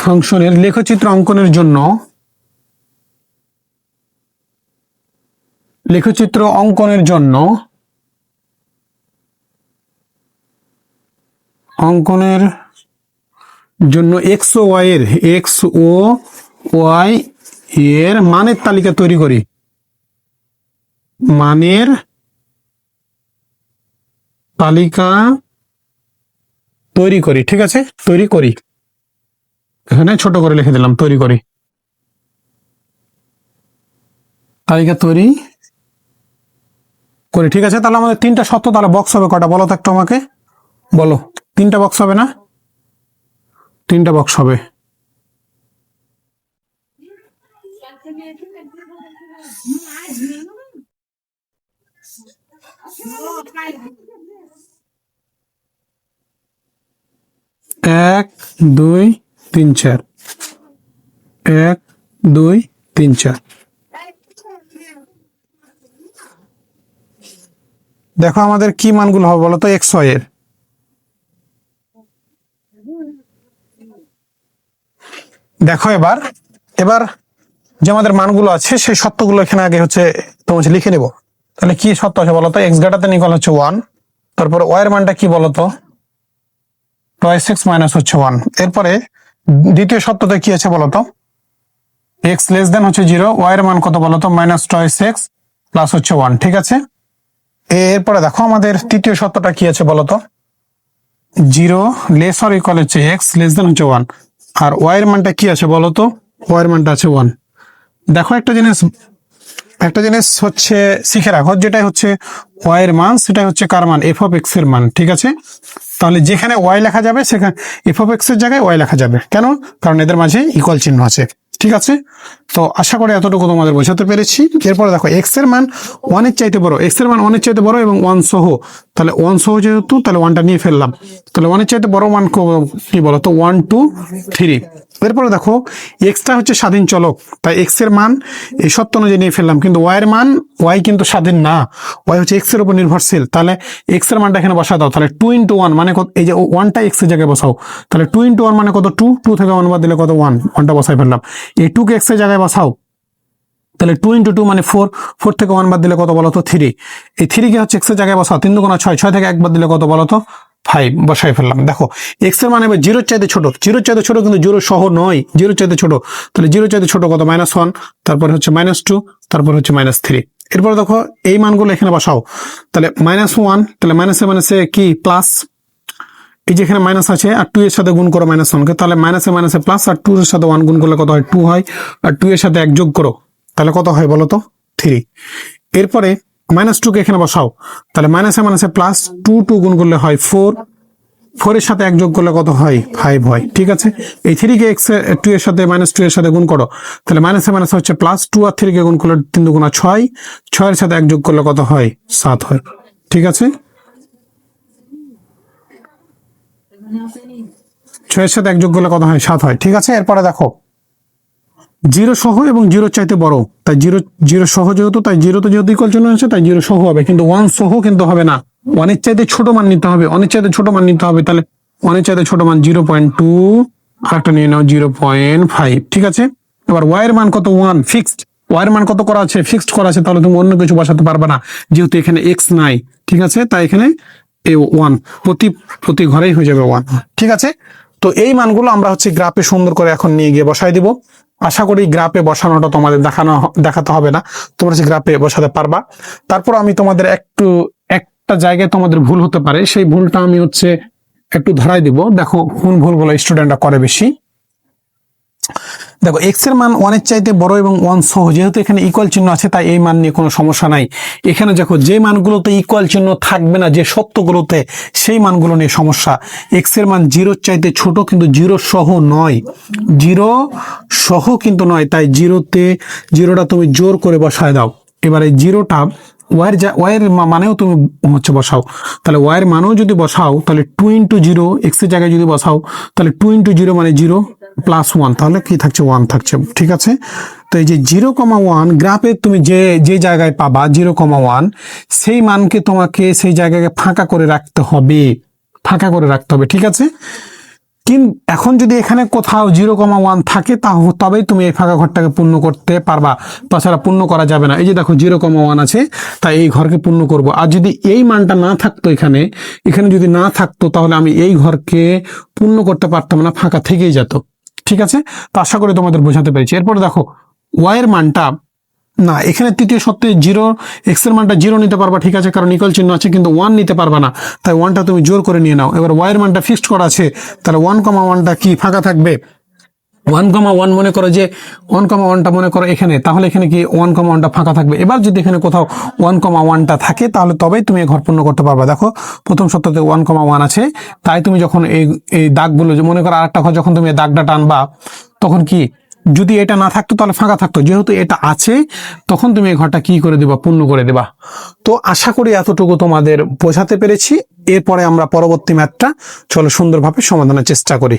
ফাংশনের লেখচিত্র অঙ্কনের জন্য এক্স ও ওয়াই এর মানের তালিকা তৈরি করি। মানের তালিকা তৈরি করি, ঠিক আছে, তৈরি করি। এখানে ছোট করে লিখে দিলাম, তৈরি করি, তালিকা তৈরি করি, ঠিক আছে। তাহলে আমাদের তিনটা শর্ত, তাহলে বক্স হবে কটা বলো তো একটু আমাকে, বলো। তিনটা বক্স হবে না? তিনটা বক্স হবে। এক, দুই, তিন, চার। এক, দুই, তিন, চার। দেখো আমাদের কি মানগুলো হবে বলো তো এক্স ওয়াই এর। দেখো এবার যে আমাদের মানগুলো আছে সেই সত্যগুলো এখানে আগে হচ্ছে তোমার লিখে নেব। তাহলে কি সত্য আছে বলতো, এক্স গ্রেটার ইকুয়াল হচ্ছে ওয়ান, তারপর ওয়াই এর মানটা কি বলতো, টয়েস এক্স মাইনাস হচ্ছে ওয়ান। এরপরে দ্বিতীয় সত্যতে কি আছে বলতো, এক্স লেস দেন হচ্ছে জিরো, ওয়াই এর মান কত বলতো, মাইনাস টয়েস এক্স প্লাস হচ্ছে ওয়ান, ঠিক আছে। এরপরে দেখো আমাদের তৃতীয় সত্যটা কি আছে বলতো, জিরো লেস অর ইকুয়াল হচ্ছে এক্স লেস দেন হচ্ছে ওয়ান, আর ওয়াই এর মানটা কি আছে বলতো, ওয়াই এর মানটা আছে ওয়ান। দেখো একটা জিনিস হচ্ছে শিখে রাখো, যেটাই হচ্ছে ওয়াই এর মান সেটাই হচ্ছে কার মান, এফ অফ এক্স এর মান, ঠিক আছে। তাহলে যেখানে ওয়াই লেখা যাবে সেখানে এফ অফ এক্স এর জায়গায় ওয়াই লেখা যাবে, কেন, কারণ এদের মাঝে ইকুয়াল চিহ্ন আছে, ঠিক আছে। তো আশা করি এতটুকু তোমাদের বোঝাতে পেরেছি। এরপরে দেখো এক্স এর মান ওয়ানের চাইতে বড়, এক্স এর মান ওয়ানের চাইতে বড় এবং ওয়ান সহ, তাহলে ওয়ান সহ যেহেতু তাহলে ওয়ানটা নিয়ে ফেললাম। তাহলে ওয়ানের চাইতে বড় মান কি বলো তো, 1 2 3। এরপরে দেখো এক্সটা হচ্ছে স্বাধীন চলক, তাই এক্স এর মান এই সত্য অনুযায়ী নিয়ে ফেললাম, কিন্তু ওয়াই এর মান, ওয়াই কিন্তু স্বাধীন না, ওয়াই হচ্ছে এক্স এর উপর নির্ভরশীল। তাহলে এক্স এর মানটা এখানে বসা দাও, তাহলে 2 × 1 মানে কত, এই যে ওয়ানটা এক্স এর জায়গায় বসাও, তাহলে 2 × 1 মানে কত, 2, 2 থেকে 1 বাদ দিলে কত, 1, 1টা বসাই ফেললাম। এই 2 কে এক্স এর জায়গায় বসাও, তাহলে 2 × 2 মানে 4, 4 থেকে 1 বাদ দিলে কত বলতো, 3। এই 3 কে হচ্ছে এক্স এর জায়গায় বসাও, 3 × 6, 6 থেকে 1 বাদ দিলে কত বলতো, 5 বসাই ফেললাম। দেখো এক্স এর মান এবার জিরোর চাইতে ছোট, জিরোর চাইতে ছোট কিন্তু জিরো সহ নয়, জিরোর চাইতে ছোট, তাহলে জিরোর চাইতে ছোট কত? -1, তারপরে হচ্ছে -2, তারপরে হচ্ছে -3। এরপর দেখো এই মানগুলো এখানে বসাও, তাহলে -1, তাহলে মাইনাসে কি প্লাস, এই যে এখানে মাইনাস আছে আর 2 এর সাথে গুণ করো -1 কে, তাহলে মাইনাসে প্লাস আর 2 এর সাথে 1 গুণ করলে কত হয়? 2 হয়, আর 2 এর সাথে 1 যোগ করো তাহলে কত হয় বলো তো? 3। এরপরে -2 কে এখানে বসাও, তাহলে মাইনাসে প্লাস 2 গুণ করলে হয় 4, 4 এর সাথে 1 যোগ করলে কত হয়? 5 হয়। ঠিক আছে, এই 3 কে x এর 2 এর সাথে -2 এর সাথে গুণ করো, তাহলে মাইনাসে হচ্ছে প্লাস 2 আর 3 কে গুণ করলে 3 2 গুণা 6, 6 এর সাথে 1 যোগ করলে কত হয়? 7 হয়। ঠিক আছে, 6 এর সাথে 1 যোগ করলে কত হয়? 7 হয়। ঠিক আছে, এরপরে দেখো জিরো সহ এবং জিরোর চাইতে বড়, তাই জিরো সহ যেহেতু, তাই জিরোতে যেহেতু ইকুয়াল চিহ্ন আছে তাই জিরো সহ হবে, কিন্তু 1 সহ কিন্তু হবে না, 1 এর চাইতে ছোট মান নিতে হবে, 1 এর চাইতে ছোট মান নিতে হবে। তাহলে 1 এর চাইতে ছোট মান 0.2, আরেকটা নিয়ে নাও 0.5। ঠিক আছে, এবার y এর মান কত? 1 ফিক্সড, y এর মান কত করা আছে? ফিক্সড করা আছে, তাহলে তুমি অন্য কিছু বসাতে পারবে না যেহেতু এখানে x নাই। ঠিক আছে, তাই এখানে এই 1 প্রতি ঘরেই হয়ে যাবে 1। ঠিক আছে, তো এই মানগুলো আমরা হচ্ছে গ্রাফে সুন্দর করে এখন নিয়ে গিয়ে বসাই দিব। আশা করি গ্রাফে বসানোটা তোমাদের দেখাতে হবে না, তোমরা হচ্ছে গ্রাফে বসাতে পারবা। তারপর আমি তোমাদের একটা জায়গায় তোমাদের ভুল হতে পারে, সেই ভুলটা আমি হচ্ছে একটু ধরাই দিব। দেখো কোন ভুলগুলো স্টুডেন্টরা করে বেশি। দেখো এক্স এর মান 1 এর চাইতে বড় এবং 1 সহ, যেহেতু এখানে ইকুয়াল চিহ্ন আছে তাই এই মান নিয়ে কোনো সমস্যা নাই। এখানে দেখো যে মানগুলোতে ইকুয়াল চিহ্ন থাকবে না, যে সত্যগুলোতে, সেই মানগুলো নিয়ে সমস্যা। এক্স এর মান 0 এর চাইতে ছোট কিন্তু 0 সহ নয়, 0 সহ কিন্তু নয়, তাই জিরোটা তুমি জোর করে বসায় দাও। এবার এই জিরোটা ওয়াইয়ের মানেও তুমি হচ্ছে বসাও, তাহলে ওয়াইয়ের মানেও যদি বসাও তাহলে 2 × 0, এক্স এর জায়গায় যদি বসাও তাহলে 2 × 0 মানে 0 প্লাস 1, তাহলে কি থাকছে? 1 থাকছে। ঠিক আছে, তো এই যে 0,1 গ্রাফে তুমি যে জায়গায় পাবা 0,1, সেই মানকে তোমাকে সেই জায়গায় ফাঁকা করে রাখতে হবে, ফাঁকা করে রাখতে হবে। ঠিক আছে, কিন্তু এখন যদি এখানে কোথাও 0,1 থাকে তবেই তুমি এই ফাঁকা ঘরটাকে পূর্ণ করতে পারবা, তাছাড়া পূর্ণ করা যাবে না। এই যে দেখো 0,1 আছে, তাই এই ঘরকে পূর্ণ করব। আর যদি এই মানটা না থাকতো, এখানে যদি না থাকতো, তাহলে আমি এই ঘরকে পূর্ণ করতে পারতাম না, ফাঁকা থেকেই যেত। ঠিক আছে, তো আশা করি তোমাদের বোঝাতে পেরেছি। এরপর দেখো ওয়াই এর মানটা না, এখানে তৃতীয় সত্যি 0, এক্স এর মানটা 0 নিতে পারবা, ঠিক আছে, কারণ ইকুয়াল চিহ্ন আছে, কিন্তু 1 নিতে পারবা না, তাই 1টা তুমি জোর করে নিয়ে নাও। এবার ওয়াই এর মানটা ফিক্সড করা আছে, তাহলে 1,1টা কি ফাঁকা থাকবে? 1,1 মনে করো যে 1,1টা মনে করো এখানে, তাহলে এখানে কি 1,1টা ফাঁকা থাকবে। এবার যদি এখানে কোথাও 1,1টা থাকে তাহলে তবেই তুমি ঘর পূর্ণ করতে পারবে। দেখো প্রথম সত্যতে 1,1 আছে, তাই তুমি যখন এই দাগগুলো, যে মনে করো আরেকটা ঘর যখন তুমি এই দাগটা টানবা, তখন কি যদি এটা না থাকতো তাহলে ফাঁকা থাকতো, যেহেতু এটা আছে তখন তুমি এই ঘরটা কি করে দিবা? পূর্ণ করে দিবা। তো আশা করি এতটুকু তোমাদের বোঝাতে পেরেছি। এরপরে আমরা পরবর্তী ম্যাথটা চলো সুন্দরভাবে সমাধানের চেষ্টা করি।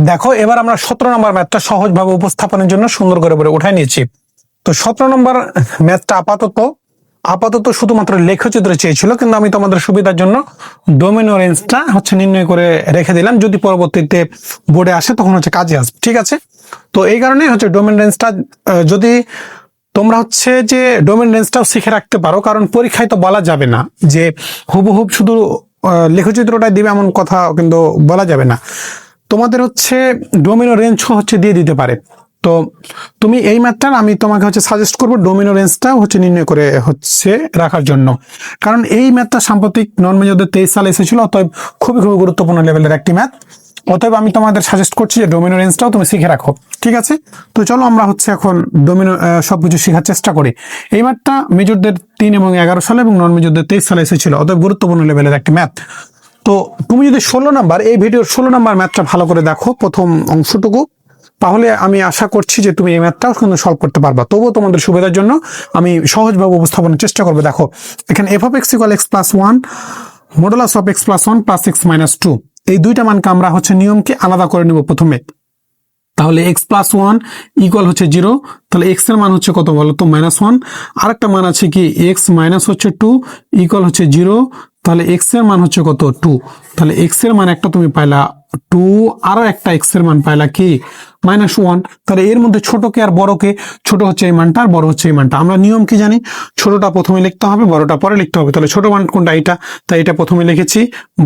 দেখো এবার আমরা 17 নম্বর ম্যাথটা সহজভাবে উপস্থাপনের জন্য সুন্দর করে উঠাই নিয়েছি। তো 17 নম্বর ম্যাথটা আপাতত শুধুমাত্র লেখচিত্র চেয়েছিল, কিন্তু আমি তোমাদের সুবিধার জন্য ডোমেন ও রেঞ্জটা হচ্ছে নির্ণয় করে রেখে দিলাম, যদি পরবর্তীতে বোর্ডে আসে তখন হচ্ছে কাজে আসবে। ঠিক আছে, তো এই কারণে হচ্ছে ডোমেন রেঞ্জটা যদি তোমরা হচ্ছে যে ডোমেন রেঞ্জটাও শিখে রাখতে পারো, কারণ পরীক্ষায় তো বলা যাবে না যে হুবহুব শুধু লেখচিত্রটাই দিবে, এমন কথা কিন্তু বলা যাবে না। তোমাদের হচ্ছে ডোমেন ও রেঞ্জ হচ্ছে দিয়ে দিতে পারে। তো তুমি এই ম্যাথটা আমি তোমাকে হচ্ছে সাজেস্ট করবো ডোমেন ও রেঞ্জটা হচ্ছে নির্ণয় করে হচ্ছে রাখার জন্য, কারণ এই ম্যাথটা সাম্প্রতিক নন মেজরদের 23 সালে এসেছিল, অতএব খুবই গুরুত্বপূর্ণ লেভেলের একটি ম্যাথ। অতএব আমি তোমাদের সাজেস্ট করছি যে ডোমেন ও রেঞ্জটাও তুমি শিখে রাখো। ঠিক আছে, তো চলো আমরা হচ্ছে এখন ডোমেন সবকিছু শেখার চেষ্টা করি। এই ম্যাথটা মেজরদের 3 এবং 11 সালে এবং নন মেজরদের 23 সালে এসেছিল, অতএব গুরুত্বপূর্ণ লেভেলের একটি ম্যাথ। তো তুমি যদি 16 নাম্বার এই ভিডিওর 16 নাম্বার ম্যাথটা ভালো করে দেখো, প্রথম অংশটুকু, তাহলে আমি আশা করছি যে তুমি এই ম্যাথটাও কিন্তু সলভ করতে পারবা। তবুও তোমাদের সুবিধার জন্য আমি সহজভাবে উপস্থাপনের চেষ্টা করবো। দেখো এখানে f of x = x + 1 modulus of x + 1 + x - 2, এই দুইটা মানকে আমরা হচ্ছে নিয়মকে আলাদা করে নেব প্রথমে। তাহলে x + 1 = হচ্ছে 0, তাহলে x এর মান হচ্ছে কত বলো তো? -1। আরেকটা মান আছে কি x - হচ্ছে 2 = হচ্ছে 0, তাহলে x এর মান হচ্ছে কত? 2। তাহলে x এর মান একটা তুমি পাইলা টু আরো একটা এক্স এর মান পাইলা কি -1। তাহলে এর মধ্যে ছোটকে আর বড়কে, ছোট হচ্ছে এই মানটা আর বড় হচ্ছে এই মানটা। আমরা নিয়ম কি জানি, ছোটটা প্রথমে লিখতে হবে, বড়টা পরে লিখতে হবে। তাহলে ছোট মান কোনটা, এটা, তাই এটা প্রথমে লিখেছি,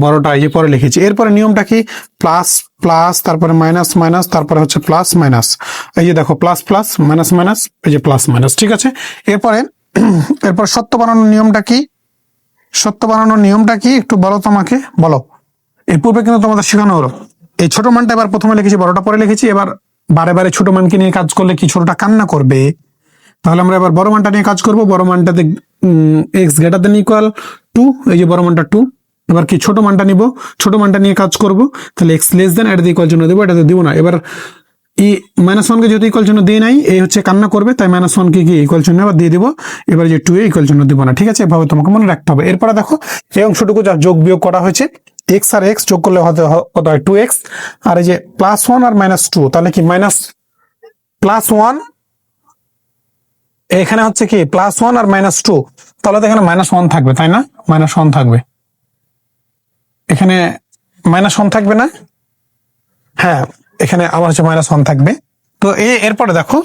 বড়টা এই যে পরে লিখেছি। এরপরে নিয়মটা কি, প্লাস প্লাস, তারপরে মাইনাস মাইনাস, তারপরে হচ্ছে প্লাস মাইনাস। এই যে দেখো প্লাস প্লাস মাইনাস মাইনাস, এই যে প্লাস মাইনাস, ঠিক আছে। এরপরে এরপর সত্য বানানোর নিয়মটা কি, সত্য বানানোর নিয়মটা কি একটু বলো তো আমাকে, বলো। এই পূর্বে কিন্তু তোমাদের শেখানো হলো। এই ছোট মানটা এবার প্রথমে লিখেছি, বড়টা পরে লিখেছি। এবার বারে বারে ছোট মানকে নিয়ে কাজ করলে কি ছোটটা কান্না করবে? তাহলে আমরা এবার বড় মানটা নিয়ে কাজ করব। বড় মানটাতে এক্স গ্রেটার দেন ইকুয়াল 2, এই যে বড় মানটা 2। এবার কি ছোট মানটা নিব, ছোট মানটা নিয়ে কাজ করব। তাহলে এক্স লেস দেন, এটাতে ইকুয়াল চিহ্ন দেবো, এটাতে দিব না। এবার এই -1 কে যেহেতু ইকুয়াল চিহ্ন দিয়ে নাই, এই হচ্ছে কান্না করবে, তাই -1 কে কি ইকুয়াল চিহ্ন আবার দিয়ে দিব। এবার যে 2 এ ইকুয়াল চিহ্ন দিব না, ঠিক আছে। এভাবে তোমাকে মনে রাখতে হবে। এরপরে দেখো এই অংশটুকু যা যোগ বিয়োগ করা হয়েছে, এক্স আর এক্স যোগ করলে কত হয় 2x, আর এই যে +1 আর -2, তাহলে কি +1, এখানে হচ্ছে কি +1 আর -2, তাহলে তো এখানে -1 থাকবে, তাই না? -1 থাকবে, এখানে -1 থাকবে না? হ্যাঁ, এখানে আবার হচ্ছে -1 থাকবে। তো এরপরে দেখো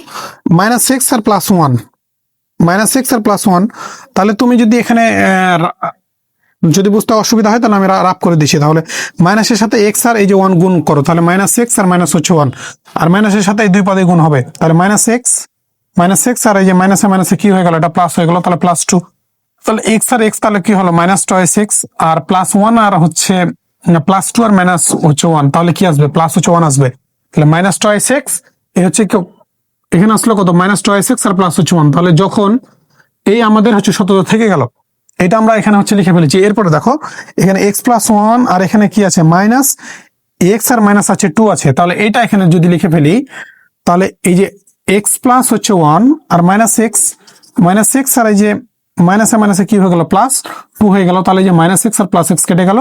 -x আর +1, -x আর +1, তাহলে তুমি যদি এখানে যদি বুঝতে অসুবিধা হয় তাহলে আমি রাফ করে দিচ্ছি। তাহলে মাইনাসের সাথে এক্স আর এই যে 1 গুণ করো, তাহলে -x আর মাইনাস হচ্ছে 1, আর মাইনাসের সাথে এই দুই পদে গুণ হবে, তাহলে -x আর এই যে মাইনাসে মাইনাসে কি হয়ে গেল, এটা প্লাস হয়ে গেল, তাহলে +2। তাহলে এক্স আর এক্স তাহলে কি হলো -2x, আর +1 আর হচ্ছে +2 আর -1, তাহলে কি আসবে, +1 আসবে। তাহলে -2x, এই হচ্ছে এখানে আসলো কত, -2x আর +1। তাহলে যখন এই আমাদের হচ্ছে শততা থেকে গেল, এটা আমরা এখানে হচ্ছে লিখে ফেলেছি। এরপরে দেখো এখানে x+1 আর এখানে কি আছে, -x আর মাইনাস আছে 2 আছে। তাহলে এটা এখানে যদি লিখে ফেলি, তাহলে এই যে x প্লাস হচ্ছে 1 আর -x আর এই যে মাইনাসে মাইনাসে কি হয়ে গেল, +2 হয়ে গেল। তাহলে এই যে -x আর +x কেটে গেল,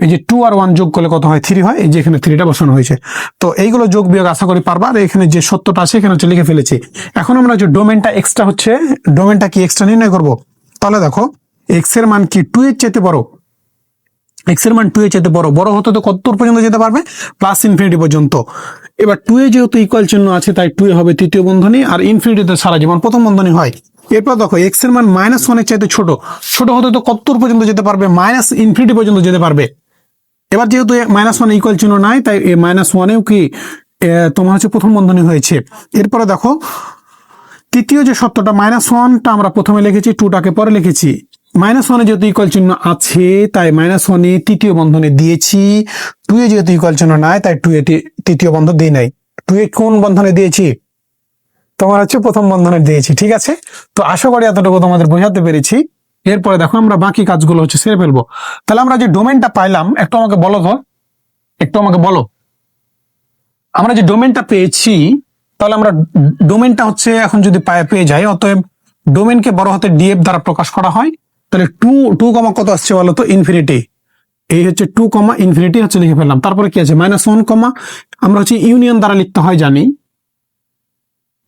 এই যে 2 আর 1 যোগ করলে কত হয়, 3 হয়। এই যে এখানে 3টা বসানো হয়েছে। তো এইগুলো যোগ বিয়োগ আশা করি পারবা। আর এখানে যে সত্যটা আছে এখানে হচ্ছে লিখে ফেলেছি। এখন আমরা যে ডোমেনটা এক্সটা হচ্ছে, ডোমেনটা কি এক্সটা নির্ণয় করব। তাহলে দেখো এক্স এর মান কি 2 এর চাইতে বড়, এক্স এর মান 2 এর চাইতে বড়, বড় হতে তো কত দূর পর্যন্ত যেতে পারবে, +∞ পর্যন্ত। এবার 2 এ যেহেতু ইকুয়াল চিহ্ন আছে, তাই 2 এ হবে তৃতীয় বন্ধনী, আর ইনফিনিটিতে সারা জীবন প্রথম বন্ধনী হয়। এরপর দেখো এক্স এর মান -1 এর চাইতে ছোট, ছোট হতে তো কত দূর পর্যন্ত যেতে পারবে, -∞ পর্যন্ত যেতে পারবে। এবার যেহেতু -1 ইকুয়াল চিহ্ন নাই, তাই -1 এও কি তোমার হচ্ছে প্রথম বন্ধনী হয়েছে। এরপরে দেখো তৃতীয় যে সত্যটা, -1টা আমরা প্রথমে লিখেছি, 2টাকে পরে লিখেছি। -1 এ যেহেতু ইকুয়াল চিহ্ন আছে, তাই -1 এ তৃতীয় বন্ধনে দিয়েছি। 2 এ যেহেতু ইকুয়াল চিহ্ন নাই, তাই 2 এ তৃতীয় বন্ধন দিই নাই। 2 এ কোন বন্ধনে দিয়েছি, তোমার হচ্ছে প্রথম বন্ধনে দিয়েছি, ঠিক আছে। তো আশা করি এতটুকু তোমাদের বোঝাতে পেরেছি। এরপরে দেখো আমরা বাকি কাজগুলো হচ্ছে সেরে ফেলবো। তাহলে আমরা যে ডোমেনটা পাইলাম, একটু আমাকে বলো তো, একটু আমাকে বলো, আমরা যে ডোমেনটা পেয়েছি, তাহলে আমরা ডোমেনটা হচ্ছে এখন যদি পেয়ে যাই, অতএব ডোমেনকে বড় হাতের ডিএফ দ্বারা প্রকাশ করা হয়। তাহলে 2 কত আসছে বলো তো, ইনফিনিটি। এই হচ্ছে 2, হচ্ছে লিখে ফেললাম। তারপরে কি আছে, -1, আমরা হচ্ছে ইউনিয়ন দ্বারা লিখতে হয় জানি।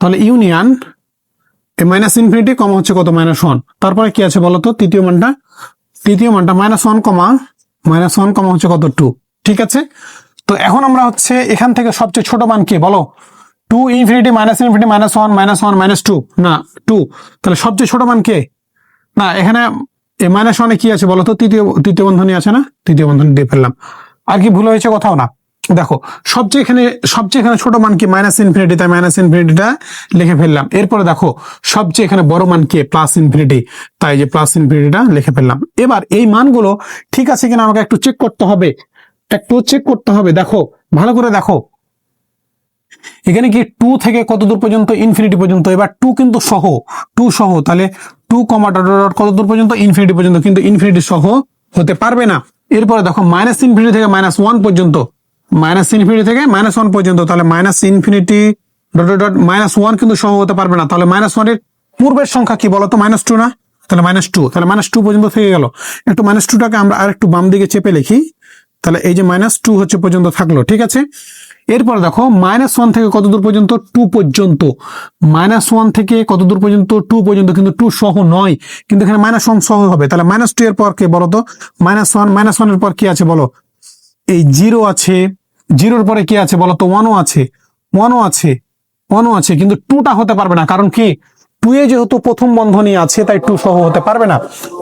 তাহলে ইউনিয়ন এই -∞, হচ্ছে কত, -1। তারপরে কি আছে বলো তো, তৃতীয় মানটা -1, হচ্ছে কত, 2, ঠিক আছে। তো এখন আমরা হচ্ছে এখান থেকে সবচেয়ে ছোট মান কি বলো, 2, ∞, -1, -2, না 2। তাহলে সবচেয়ে ছোট মান কে, না এখানে -1 কি আছে বলো তো, তৃতীয় বন্ধনী আছে না, তৃতীয় বন্ধনী দিয়ে ফেললাম। আর কি ভুল হয়েছে কোথাও না, দেখো সবচেয়ে এখানে ছোট মান কি, -∞, তাই -∞টা লিখে ফেললাম। এরপরে দেখো সবচেয়ে এখানে বড় মান কে, +∞, তাই যে +∞টা লিখে ফেললাম। এবার এই মানগুলো ঠিক আছে কিনা আমাকে একটু চেক করতে হবে, দেখো ভালো করে দেখো। এখানে কি 2 থেকে কত দূর পর্যন্ত, ইনফিনিটি পর্যন্ত। এবার 2 কিন্তু সহ, তাহলে 2, কত দূর পর্যন্ত, ইনফিনিটি পর্যন্ত, কিন্তু ইনফিনিটি সহ হতে পারবে না। এরপরে দেখো -∞ থেকে -1 পর্যন্ত, -∞ থেকে -1 পর্যন্ত, তাহলে -∞ ... কিন্তু সহ হতে পারবে না। তাহলে -1 এর পূর্বের সংখ্যা কি বলতো, -2 না, তাহলে -2, তাহলে -2 পর্যন্ত থেকে গেল। একটু -2টাকে আমরা আর একটু বাম দিকে চেপে লিখি, তাহলে এই যে -2 হচ্ছে পর্যন্ত থাকলো, ঠিক আছে। এরপর দেখো -1 থেকে কত দূর পর্যন্ত, 2 পর্যন্ত। -1 থেকে কত দূর পর্যন্ত, 2 পর্যন্ত, কিন্তু 2 সহ নয়, কিন্তু এখানে -1 সহ হবে। তাহলে -2 এর পর কে বলো তো, -1 এর পর কি আছে বলো, এই 0 আছে, জিরোর পরে কি আছে বলতো, ওয়ানও আছে, ওয়ানও আছে, ওয়ানও আছে, কিন্তু টুটা হতে পারবে না, কারণ কি টু এ যেহেতু প্রথম বন্ধনী আছে তাই টু সহ হতে পারবে না।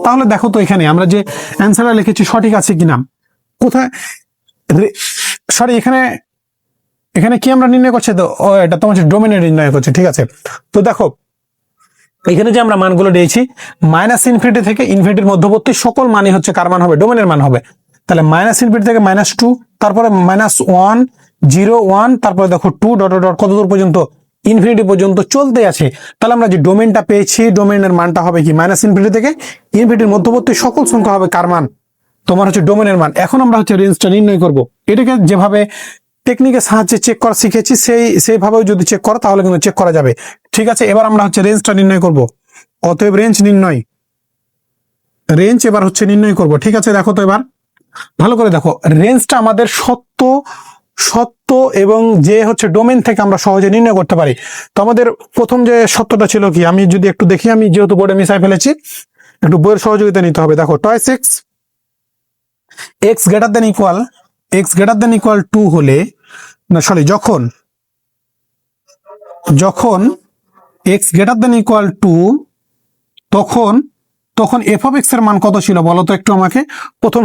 তাহলে দেখো তো এখানে আমরা যে অ্যান্সারটা লিখেছি সঠিক আছে কিনা, কোথায়, সরি এখানে, এখানে কি আমরা নির্ণয় করছি, তো এটা তোমার ডোমেনে নির্ণয় করছে, ঠিক আছে। তো দেখো এখানে যে আমরা মানগুলো দিয়েছি মাইনাস ইনফিনিটি থেকে ইনফিনিটির মধ্যবর্তী সকল মানই হচ্ছে কার মান হবে, ডোমেনের মান হবে। তাহলে মাইনাস ইনফিনিটি থেকে -2, তারপরে -1, 0, 1, তারপরে দেখো 2 ডট ডট কত দূর পর্যন্ত, ইনফিনিটি পর্যন্ত চলতে আছে। তাহলে আমরা যে ডোমেনটা পেয়েছি ডোমেনের মানটা হবে কি, মাইনাস ইনফিনিটি থেকে ইনফিনিটির মধ্যবর্তী সকল সংখ্যা হবে কার মান, তোমার হচ্ছে ডোমেনের মান। এখন আমরা হচ্ছে রেঞ্জটা নির্ণয় করব। এটাকে যেভাবে টেকনিকের সাহায্যে চেক করা শিখেছি সেইভাবেও যদি চেক করো তাহলে কিন্তু চেক করা যাবে, ঠিক আছে। এবার আমরা হচ্ছে রেঞ্জটা নির্ণয় করব। অতএব রেঞ্জ নির্ণয়, রেঞ্জ এবার হচ্ছে নির্ণয় করব, ঠিক আছে। দেখো তো এবার ভালো করে দেখো, রেঞ্জটা আমাদের সত্য, সত্য এবং যে হচ্ছে ডোমেন থেকে আমরা সহজে নির্ণয় করতে পারি। তো আমাদের প্রথম যে সত্যটা ছিল কি, আমি যদি একটু দেখি, আমি যেহেতু বোর্ডে মিশাই ফেলেছি, একটু বইয়ের সহযোগিতা নিতে হবে। দেখো টয়েস এক্স গ্রেটার দেন ইকুয়াল 2 হলে, না সরি, যখন এক্স গ্রেটার দেন ইকুয়াল 2, তখন এফ অফ এক্স এর মান কত ছিল বলো তো একটু আমাকে। প্রথম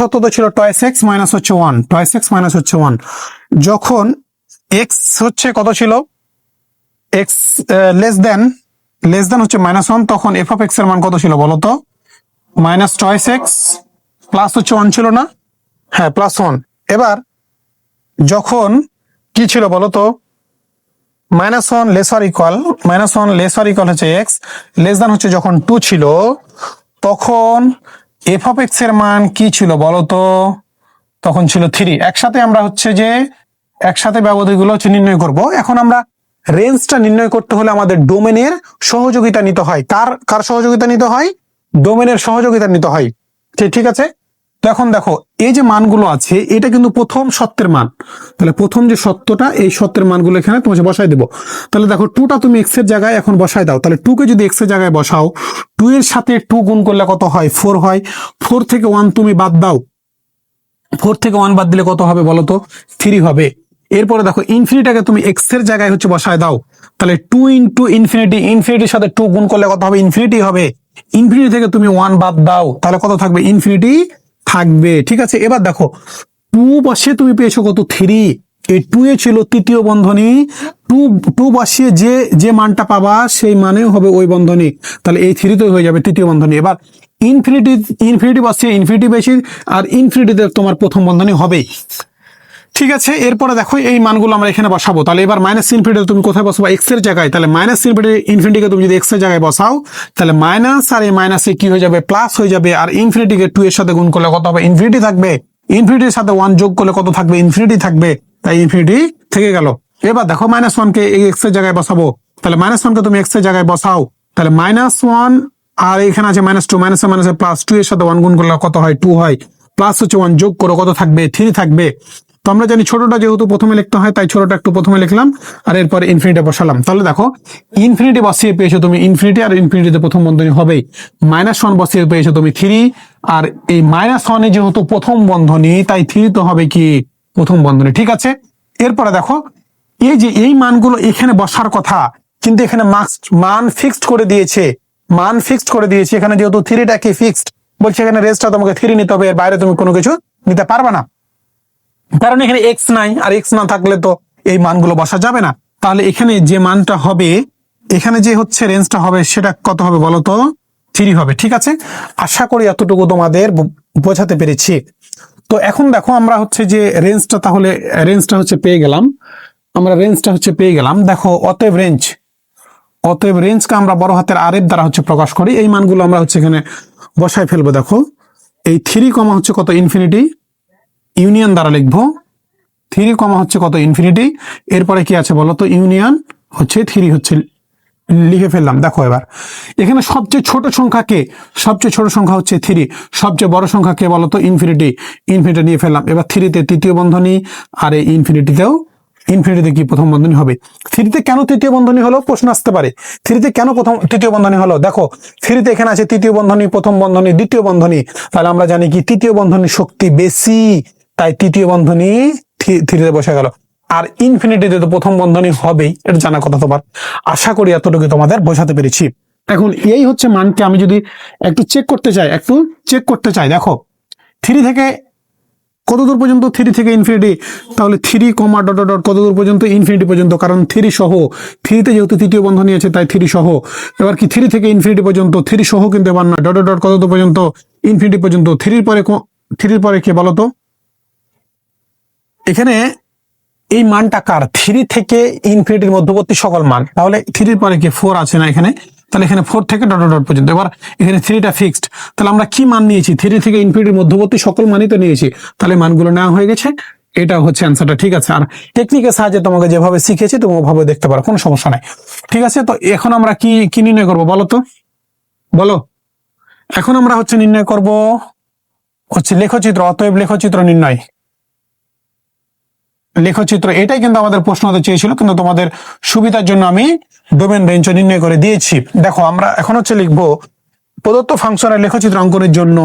সত্যতে ছিল টয়েস এক্স মাইনাস হচ্ছে 1, টয়েস এক্স মাইনাস হচ্ছে 1। যখন এক্স হচ্ছে কত ছিল, এক্স লেস দেন হচ্ছে -1, তখন এফ অফ এক্স এর মান কত ছিল বলো তো, মাইনাস টয়েস এক্স প্লাস হচ্ছে 1 ছিল না, হ্যাঁ +1। এবার যখন কি ছিল বলতো, -1 লেসার ইকুয়াল হচ্ছে এক্স লেস দেন হচ্ছে যখন 2 ছিল, তখন এফ অফ এক্স এর মান কি ছিল বলতো, তখন ছিল 3। একসাথে ব্যবধানগুলো হচ্ছে নির্ণয় করব। এখন আমরা রেঞ্জটা নির্ণয় করতে হলে আমাদের ডোমেনের সহযোগিতা নিতে হয়। কার সহযোগিতা নিতে হয়, ডোমেনের সহযোগিতা নিতে হয়, ঠিক আছে। তো এখন দেখো এই যে মানগুলো আছে এটা কিন্তু প্রথম সত্যের মান, তাহলে প্রথম যে সত্যটা এই সত্যের মানগুলো এখানে তোমাকে বসাই দেবো। তাহলে দেখো টুটা তুমি এক্স এর জায়গায় এখন বসাই দাও, তাহলে 2 কে যদি এক্স এর জায়গায় বসাও, 2 এর সাথে 2 গুণ করলে কত হয়, 4 হয়। 4 থেকে 1 তুমি বাদ দাও, 4 থেকে 1 বাদ দিলে কত হবে বলো তো, 3 হবে। এরপরে দেখো ইনফিনিটিটাকে তুমি এক্স এর জায়গায় হচ্ছে বসায় দাও, তাহলে 2 ইন্টু ইনফিনিটি, ইনফিনিটির সাথে 2 গুণ করলে কত হবে, ইনফিনিটি হবে। ইনফিনিটি থেকে তুমি 1 বাদ দাও, তাহলে কত থাকবে, ইনফিনিটি থাকবে, ঠিক আছে। এবার দেখো 2 বসিয়ে তুমি পেয়েছো কত, 3। এই 2 এ ছিল তৃতীয় বন্ধনী, 2 বসিয়ে যে মানটা পাবা সেই মানেও হবে ওই বন্ধনী, তাহলে এই 3 তো হয়ে যাবে তৃতীয় বন্ধনী। এবার ইনফিনিটি বসিয়ে ইনফিনিটি বেশি, আর ইনফিনিটিতে তোমার প্রথম বন্ধনী হবে, ঠিক আছে। এরপরে দেখো এই মানগুলো আমরা এখানে বসাবো। তাহলে এবার মাইনাস ইনফিনিটি তুমি কোথায় বসাবো, এক্স এর জায়গায়। তাহলে মাইনাস ইনফিনিটিকে তুমি যদি এক্স এর জায়গায় বসাও, তাহলে মাইনাস আর এই মাইনাসে কি হয়ে যাবে, প্লাস হয়ে যাবে। আর ইনফিনিটিকে 2 এর সাথে গুণ করলে কত হবে, ইনফিনিটি থাকবে। ইনফিনিটির সাথে 1 যোগ করলে কত থাকবে, ইনফিনিটি থাকবে, তাই ইনফিনিটি থেকে গেল। এবার দেখো -1 কে এক্স এর জায়গায় বসাবো, তাহলে -1 কে তুমি এক্স এর জায়গায় বসাও, তাহলে -1 আর এখানে আছে -2, মাইনাসে মাইনাসে প্লাস, 2 এর সাথে 1 গুণ করলে কত হয়, 2 হয়, প্লাস হচ্ছে 1 যোগ করো, কত থাকবে, 3 থাকবে। তো আমরা জানি ছোটটা যেহেতু প্রথমে লিখতে হয় তাই ছোটটা একটু প্রথমে লিখলাম, আর এরপরে ইনফিনিটি বসালাম। তাহলে দেখো ইনফিনিটি বসিয়ে পেয়েছো তুমি ইনফিনিটি, আর ইনফিনিটিতে প্রথম বন্ধনী হবেই। -1 বসিয়ে পেয়েছো তুমি 3, আর এই -1 এ যেহেতু প্রথম বন্ধনী তাই 3 তো হবে কি প্রথম বন্ধনী, ঠিক আছে। এরপরে দেখো এই যে এই মানগুলো এখানে বসার কথা, কিন্তু এখানে মান ফিক্সড করে দিয়েছে, এখানে যেহেতু 3টা কি ফিক্সড, বলছে এখানে রেঞ্জটা তোমাকে 3 নিতে হবে, এর বাইরে তুমি কোনো কিছু নিতে পারবে না, কারণ এখানে এক্স নাই, আর এক্স না থাকলে তো এই মানগুলো বসা যাবে না। তাহলে এখানে যে মানটা হবে, এখানে যে হচ্ছে রেঞ্জটা হবে সেটা কত হবে বলো তো, 3 হবে, ঠিক আছে। আশা করি এতটুকু তোমাদের বোঝাতে পেরেছি। তো এখন দেখো আমরা হচ্ছে যে রেঞ্জটা হচ্ছে পেয়ে গেলাম। দেখো অতএব রেঞ্জকে আমরা বড় হাতের আরএফ দ্বারা হচ্ছে প্রকাশ করি। এই মানগুলো আমরা হচ্ছে এখানে বসায় ফেলবো। দেখো এই 3, হচ্ছে কত, ইনফিনিটি, ইউনিয়ন দ্বারা লিখবো 3, হচ্ছে কত, ইনফিনিটি। এরপরে কি আছে বলতো, ইউনিয়ন হচ্ছে 3 হচ্ছে লিখে ফেললাম। দেখো এবার এখানে সবচেয়ে ছোট সংখ্যা হচ্ছে 3, সবচেয়ে বড় সংখ্যা কে বলতো, ইনফিনিটি নিয়ে ফেললাম। এবার 3তে তৃতীয় বন্ধনী, আর এই ইনফিনিটিতে কি প্রথম বন্ধনী হবে। 3তে কেন তৃতীয় বন্ধনী হলো প্রশ্ন আসতে পারে, 3তে কেন তৃতীয় বন্ধনী হলো। দেখো 3তে এখানে আছে তৃতীয় বন্ধনী, প্রথম বন্ধনী, দ্বিতীয় বন্ধনী, তাহলে আমরা জানি কি তৃতীয় বন্ধনীর শক্তি বেশি, তাই তৃতীয় বন্ধনী থ্রিতে বসে গেল। আর ইনফিনিটিতে তো প্রথম বন্ধনী হবেই, এটা জানা কথা তোমার। আশা করি এতটুকু তোমাদের বোঝাতে পেরেছি। এখন এই হচ্ছে মানকে আমি যদি একটু চেক করতে চাই, দেখো 3 থেকে কত দূর পর্যন্ত, 3 থেকে ইনফিনিটি, তাহলে 3 কমা ডট ডট কত দূর পর্যন্ত, ইনফিনিটি পর্যন্ত, কারণ 3 সহ, 3তে যেহেতু তৃতীয় বন্ধনী আছে তাই 3 সহ। এবার কি 3 থেকে ইনফিনিটি পর্যন্ত, 3 সহ কিন্তু এবার না, ডট ডট কত দূর পর্যন্ত, ইনফিনিটি পর্যন্ত। 3 পরে কি বলতো, এখানে এই মানটা কার, 3 থেকে ইনফিনিটির মধ্যবর্তী সকল মান, তাহলে 3 পরে কি 4 আছে না এখানে, তাহলে এখানে 4 থেকে ডট ডট পর্যন্ত। এবার এখানে 3টা ফিক্সড, তাহলে আমরা কি মান নিয়েছি, 3 থেকে ইনফিনিটির মধ্যবর্তী সকল মানই তো নিয়েছি, তাহলে মানগুলো নেওয়া হয়ে গেছে। এটা হচ্ছে অ্যান্সারটা, ঠিক আছে। আর টেকনিকের সাহায্যে তোমাকে যেভাবে শিখেছি তুমি ওভাবে দেখতে পারো, কোনো সমস্যা নাই, ঠিক আছে। তো এখন আমরা কি নির্ণয় করবো বলো তো, বলো। এখন আমরা হচ্ছে নির্ণয় করব হচ্ছে লেখচিত্র, অতএব লেখচিত্র নির্ণয়। লেখচিত্র এটাই কিন্তু আমাদের প্রশ্ন হতে চেয়েছিল, কিন্তু তোমাদের সুবিধার জন্য আমি ডোমেন রেঞ্জ নির্ণয় করে দিয়েছি। দেখো আমরা এখন হচ্ছে লিখবো প্রদত্ত ফাংশনের লেখচিত্র অঙ্কনের জন্য,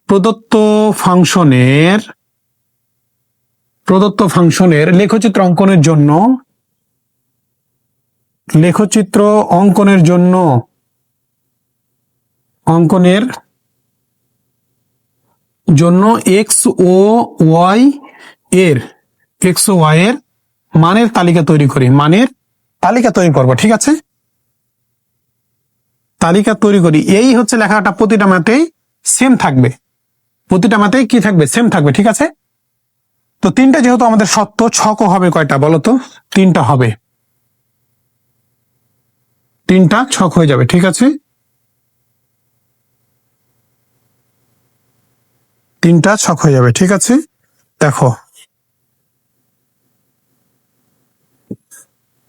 প্রদত্ত ফাংশনের লেখচিত্র অঙ্কনের জন্য এক্স ও ওয়াই এর মানের তালিকা তৈরি করি, করবো, ঠিক আছে। তালিকা তৈরি করি, এই হচ্ছে লেখাটা প্রতিটা ম্যাথেই সেম থাকবে, কি থাকবে, সেম থাকবে, ঠিক আছে। তো 3টা যেহেতু আমাদের সত্য, ছকও হবে কয়টা বলো তো, 3টা হবে, 3টা ছক হয়ে যাবে, ঠিক আছে। 3টা ছক হয়ে যাবে, ঠিক আছে। দেখো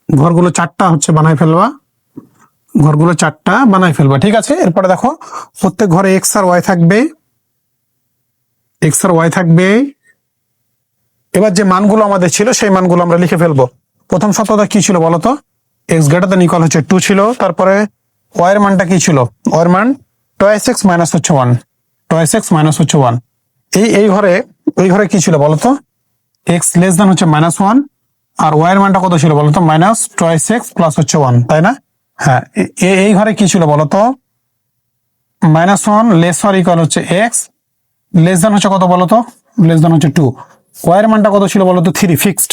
ঘরগুলো 4টা হচ্ছে বানাই ফেলবা, ঠিক আছে। এরপরে দেখো প্রত্যেক ঘরে এক্স আর ওয়াই থাকবে, এবার যে মানগুলো আমাদের ছিল সেই মানগুলো আমরা লিখে ফেলবো। প্রথম শর্তটা কি ছিল বলতো, এক্স গ্রেটার দ্যান ইকুয়াল হচ্ছে 2 ছিল, তারপরে ওয়াই এর মানটা কি ছিল, ওয়াই এর মান টয়েস এক্স মাইনাস হচ্ছে 1, এই ঘরে কি ছিল বলতো, এক্স লেস দ্যান হচ্ছে -1, আর ওয়াই এর মানটা কত ছিল বলতো, মাইনাস টয়েস এক্স প্লাস হচ্ছে 1, তাই না। হ্যাঁ, এই ঘরে কি ছিল বলতো, -1 লেস অর ইকুয়াল হচ্ছে এক্স, লেস দ্যান হচ্ছে কত বলতো, লেস দ্যান হচ্ছে 2, ওয়াই এর মানটা কত ছিল বলতো 3, ফিক্সড।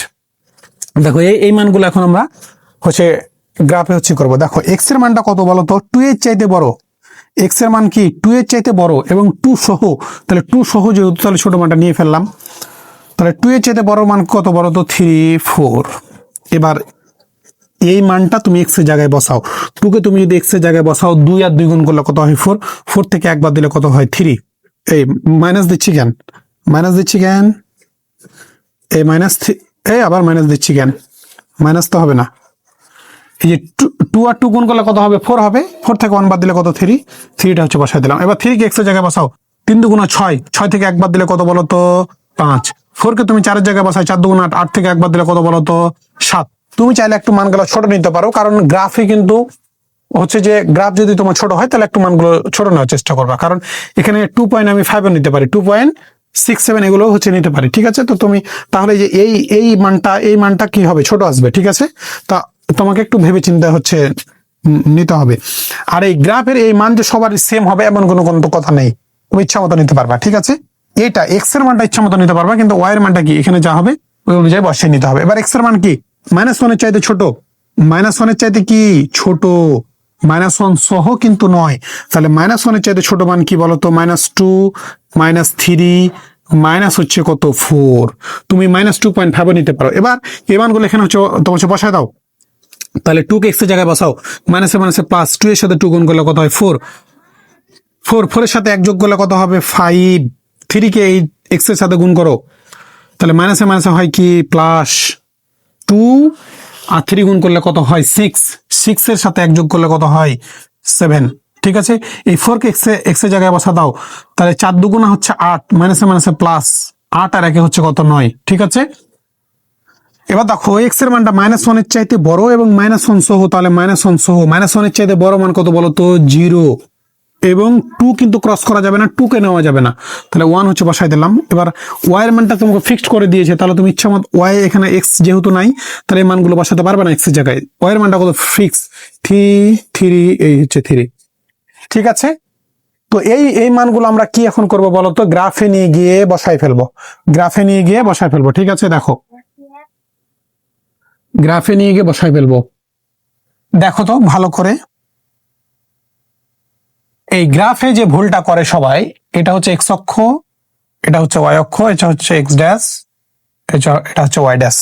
দেখো এই মানগুলো এখন আমরা হচ্ছে গ্রাফে হচ্ছে করবো। দেখো এক্স এর মানটা কত বলতো, 2 এর চাইতে বড়, এক্স এর মান কি 2 এর চাইতে বড় এবং 2 সহ, তাহলে 2 সহ যেহেতু, তাহলে ছোট মানটা নিয়ে ফেললাম, তাহলে 2 এর চাইতে বড় মান কত বলতো, 3, 4। এবার এই মানটা তুমি এক্স এর জায়গায় বসাও, 2 কে তুমি যদি এক্স এর জায়গায় বসাও, 2 আর 2 গুণ করলে কত হয় 4, 4 থেকে একবার দিলে কত হয় 3, এই মাইনাস দিচ্ছি কেন, এই মাইনাস, এই আবার মাইনাস দিচ্ছি কেন, মাইনাস তো হবে না, এই যে 2 আর 2 গুণ করলে কত হবে 4 হবে, 4 থেকে 1 বাদ দিলে কত 3, 3টা হচ্ছে বসাই দিলাম। এবার 3 কে এক্স এর জায়গায় বসাও, 3 দুগুণ 6, 6 থেকে একবার দিলে কত বলো তো 5, 4 কে তুমি 4 এর জায়গায় বসাও, 4 দুগুণ 8, 8 থেকে একবার দিলে কত বলো তো 7। তুমি চাইলে একটু মানগুলো ছোট নিতে পারো, কারণ গ্রাফে কিন্তু হচ্ছে যে গ্রাফ যদি তোমার ছোট হয় তাহলে একটু মানগুলো ছোট নেওয়ার চেষ্টা করবা, কারণ এখানে 2 আমি 5 নিতে পারি, 2.67 এগুলো হচ্ছে নিতে পারি, ঠিক আছে। তো তুমি তাহলে যে এই মানটা কি হবে, ছোট আসবে, ঠিক আছে। তা তোমাকে একটু ভেবে চিন্তা হচ্ছে নিতে হবে। আর এই গ্রাফের এই মান যে সবার সেম হবে এমন কোনো কথা নেই, তুমি ইচ্ছা মতো নিতে পারবা, ঠিক আছে। এটা এক্স এর মানটা ইচ্ছা মতো নিতে পারবা, কিন্তু ওয়াই এর মানটা কি এখানে যা হবে ওই অনুযায়ী বসিয়ে নিতে হবে। এবার এক্স এর মান কি -1 এর চাইতে ছোট, -1 এর চাইতে কি ছোট, -1 সহ কিন্তু নয়, তাহলে -1 এর চাইতে ছোট মান কি বলতো, -2, -3, মাইনাস হচ্ছে কত 4, তুমি -2.5 নিতে পারো। এবার এই মানগুলো এখানে হচ্ছে তোমার বসায় দাও, তাহলে 2 কে এক্স এর জায়গায় বসাও, মাইনাসে মাইনাসে প্লাস, 2 এর সাথে 2 গুণ করলে কত হয় 4, 4 এর সাথে 1 যোগ করলে কত হবে 5, 3 কে এই এক্স এর সাথে গুণ করো, তাহলে মাইনাসে মাইনাসে হয় কি প্লাস 2, আর 3 গুণ করলে কত হয় 6, 6 এর সাথে 1 যোগ করলে কত হয় 7, ঠিক আছে। এই 4 কে এক্স এর জায়গায় বসা দাও, তাহলে 4 দুগুণা হচ্ছে 8, মাইনাসে মাইনাসে প্লাস, 8 আর 1 হচ্ছে কত 9, ঠিক আছে। এবার দেখো এক্স এর মানটা -1 এর চাইতে বড় এবং -1 সহ, তাহলে -1 সহ, -1 এর চাইতে বড় মান কত বলো তো 0, এবং 2 কিন্তু ক্রস করা যাবে না, 2 কে নেওয়া যাবে না, তাহলে 1 হচ্ছে বসাই দিলাম। এবার y এর মানটা তোমাকে ফিক্সড করে দিয়েছে, তাহলে তুমি ইচ্ছা মত y এখানে x যেহেতু নাই তাহলে এই মানগুলো বসাতে পারবে না x এর জায়গায়, y এর মানটা কত ফিক্স 3 এই হচ্ছে 3। ঠিক আছে, তো এই মানগুলো আমরা কি এখন করব বলো তো, গ্রাফে নিয়ে গিয়ে বসাই ফেলবো, গ্রাফে নিয়ে গিয়ে বসাই ফেলবো। ঠিক আছে, দেখো গ্রাফে নিয়ে গিয়ে বসাই ফেলবো। দেখো তো ভালো করে, এই গ্রাফে যে ভুলটা করে সবাই, এটা হচ্ছে এক্স অক্ষ, এটা হচ্ছে ওয়াই অক্ষ, এটা হচ্ছে এক্স ড্যাশ, এটা হচ্ছে ওয়াই ড্যাশ।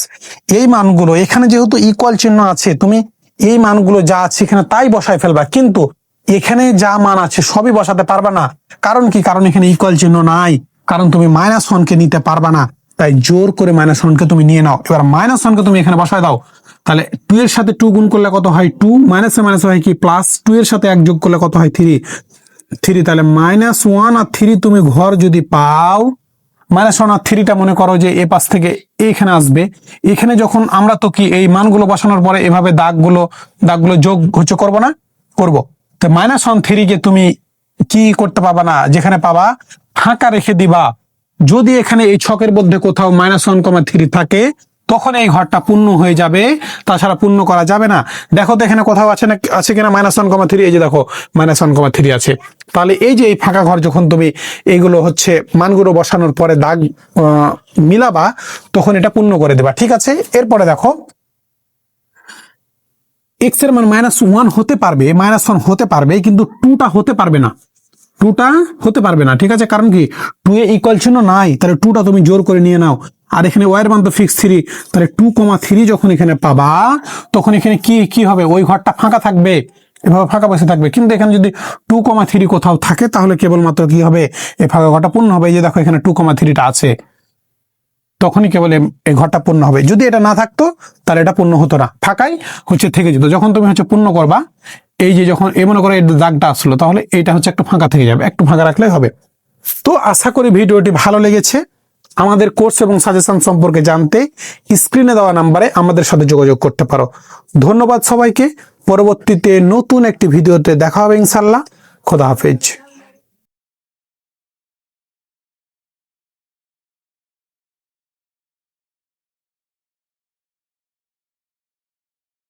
এই মানগুলো এখানে যেহেতু ইকুয়াল চিহ্ন আছে, তুমি এই মানগুলো যা আছে এখানে তাই বসাই ফেলবা, কিন্তু এখানে যা মান আছে সবই বসাতে পারবা না। কারণ কি, কারণ এখানে ইকুয়াল চিহ্ন নাই, কারণ তুমি -1 কে নিতে পারবা না, তাই জোর করে -1 কে তুমি নিয়ে নাও। এবার -1 কে তুমি এখানে বসায় দাও, তাহলে 2 এর সাথে 2 গুণ করলে কত হয় 2, মাইনাসে মাইনাস হয় কি প্লাস, 2 এর সাথে 1 যোগ করলে কত হয় 3, তাহলে -1 আর 3 তুমি ঘর যদি পাও, -1 আর 3টা মনে করো যে এ পাশ থেকে এখানে আসবে। এখানে যখন আমরা তো কি এই মানগুলো বসানোর পরে এভাবে দাগগুলো যোগ হচ্ছে করবো না, করবো। তো -1 3 কে তুমি কি করতে পাবা না, যেখানে পাবা ফাঁকা রেখে দিবা। যদি এখানে এই ছকের মধ্যে কোথাও -1,3 থাকে তখন এই ঘরটা পূর্ণ হয়ে যাবে, তাছাড়া পূর্ণ করা যাবে না। দেখো তো এখানে কোথাও আছে না, আছে কিনা -1,3, এই যে দেখো -1,3 আছে। তাহলে এই যে এই ফাঁকা ঘর যখন তুমি এইগুলো হচ্ছে মানগুলো বসানোর পরে দাগ মিলাবা, তখন এটা পূর্ণ করে দেবা। ঠিক আছে, এরপরে দেখো এক্স এর মান -1 হতে পারবে, -1 হতে পারবে, কিন্তু 2টা হতে পারবে না, 2টা হতে পারবে না। ঠিক আছে, কারণ কি 2 এ ইকুয়াল চিহ্ন নাই, তাহলে 2টা তুমি জোর করে নিয়ে নাও। আর এখানে y এর মান তো ফিক্স 3, তাহলে 2,3 যখন এখানে পাবা, তখন এখানে কি হবে, ওই ঘরটা ফাঁকা থাকবে, এভাবে ফাঁকা বসে থাকবে। কিন্তু এখানে যদি 2,3 কোথাও থাকে তাহলে কেবলমাত্র কি হবে, এই ফাঁকা ঘরটা পূর্ণ হবে। এই যে দেখো এখানে 2,3টা আছে, তখনই কেবল এই ঘরটা পূর্ণ হবে। যদি এটা না থাকতো তাহলে এটা পূর্ণ হতো না, ফাঁকাই হচ্ছে থেকে যেত। যখন তুমি হচ্ছে পূর্ণ করবা, এই যে যখন মনে করো এই দাগটা আসলো, তাহলে এটা হচ্ছে একটু ফাঁকা থেকে যাবে, একটু ফাঁকা রাখলেই হবে। তো আশা করি ভিডিওটি ভালো লেগেছে। আমাদের কোর্স এবং সাজেশন সম্পর্কে জানতে স্ক্রিনে দেওয়া নাম্বারে আমাদের সাথে যোগাযোগ করতে পারো। ধন্যবাদ সবাইকে। পরবর্তীতে নতুন একটি ভিডিওতে দেখা হবে ইনশাল্লাহ। খোদা হাফেজ।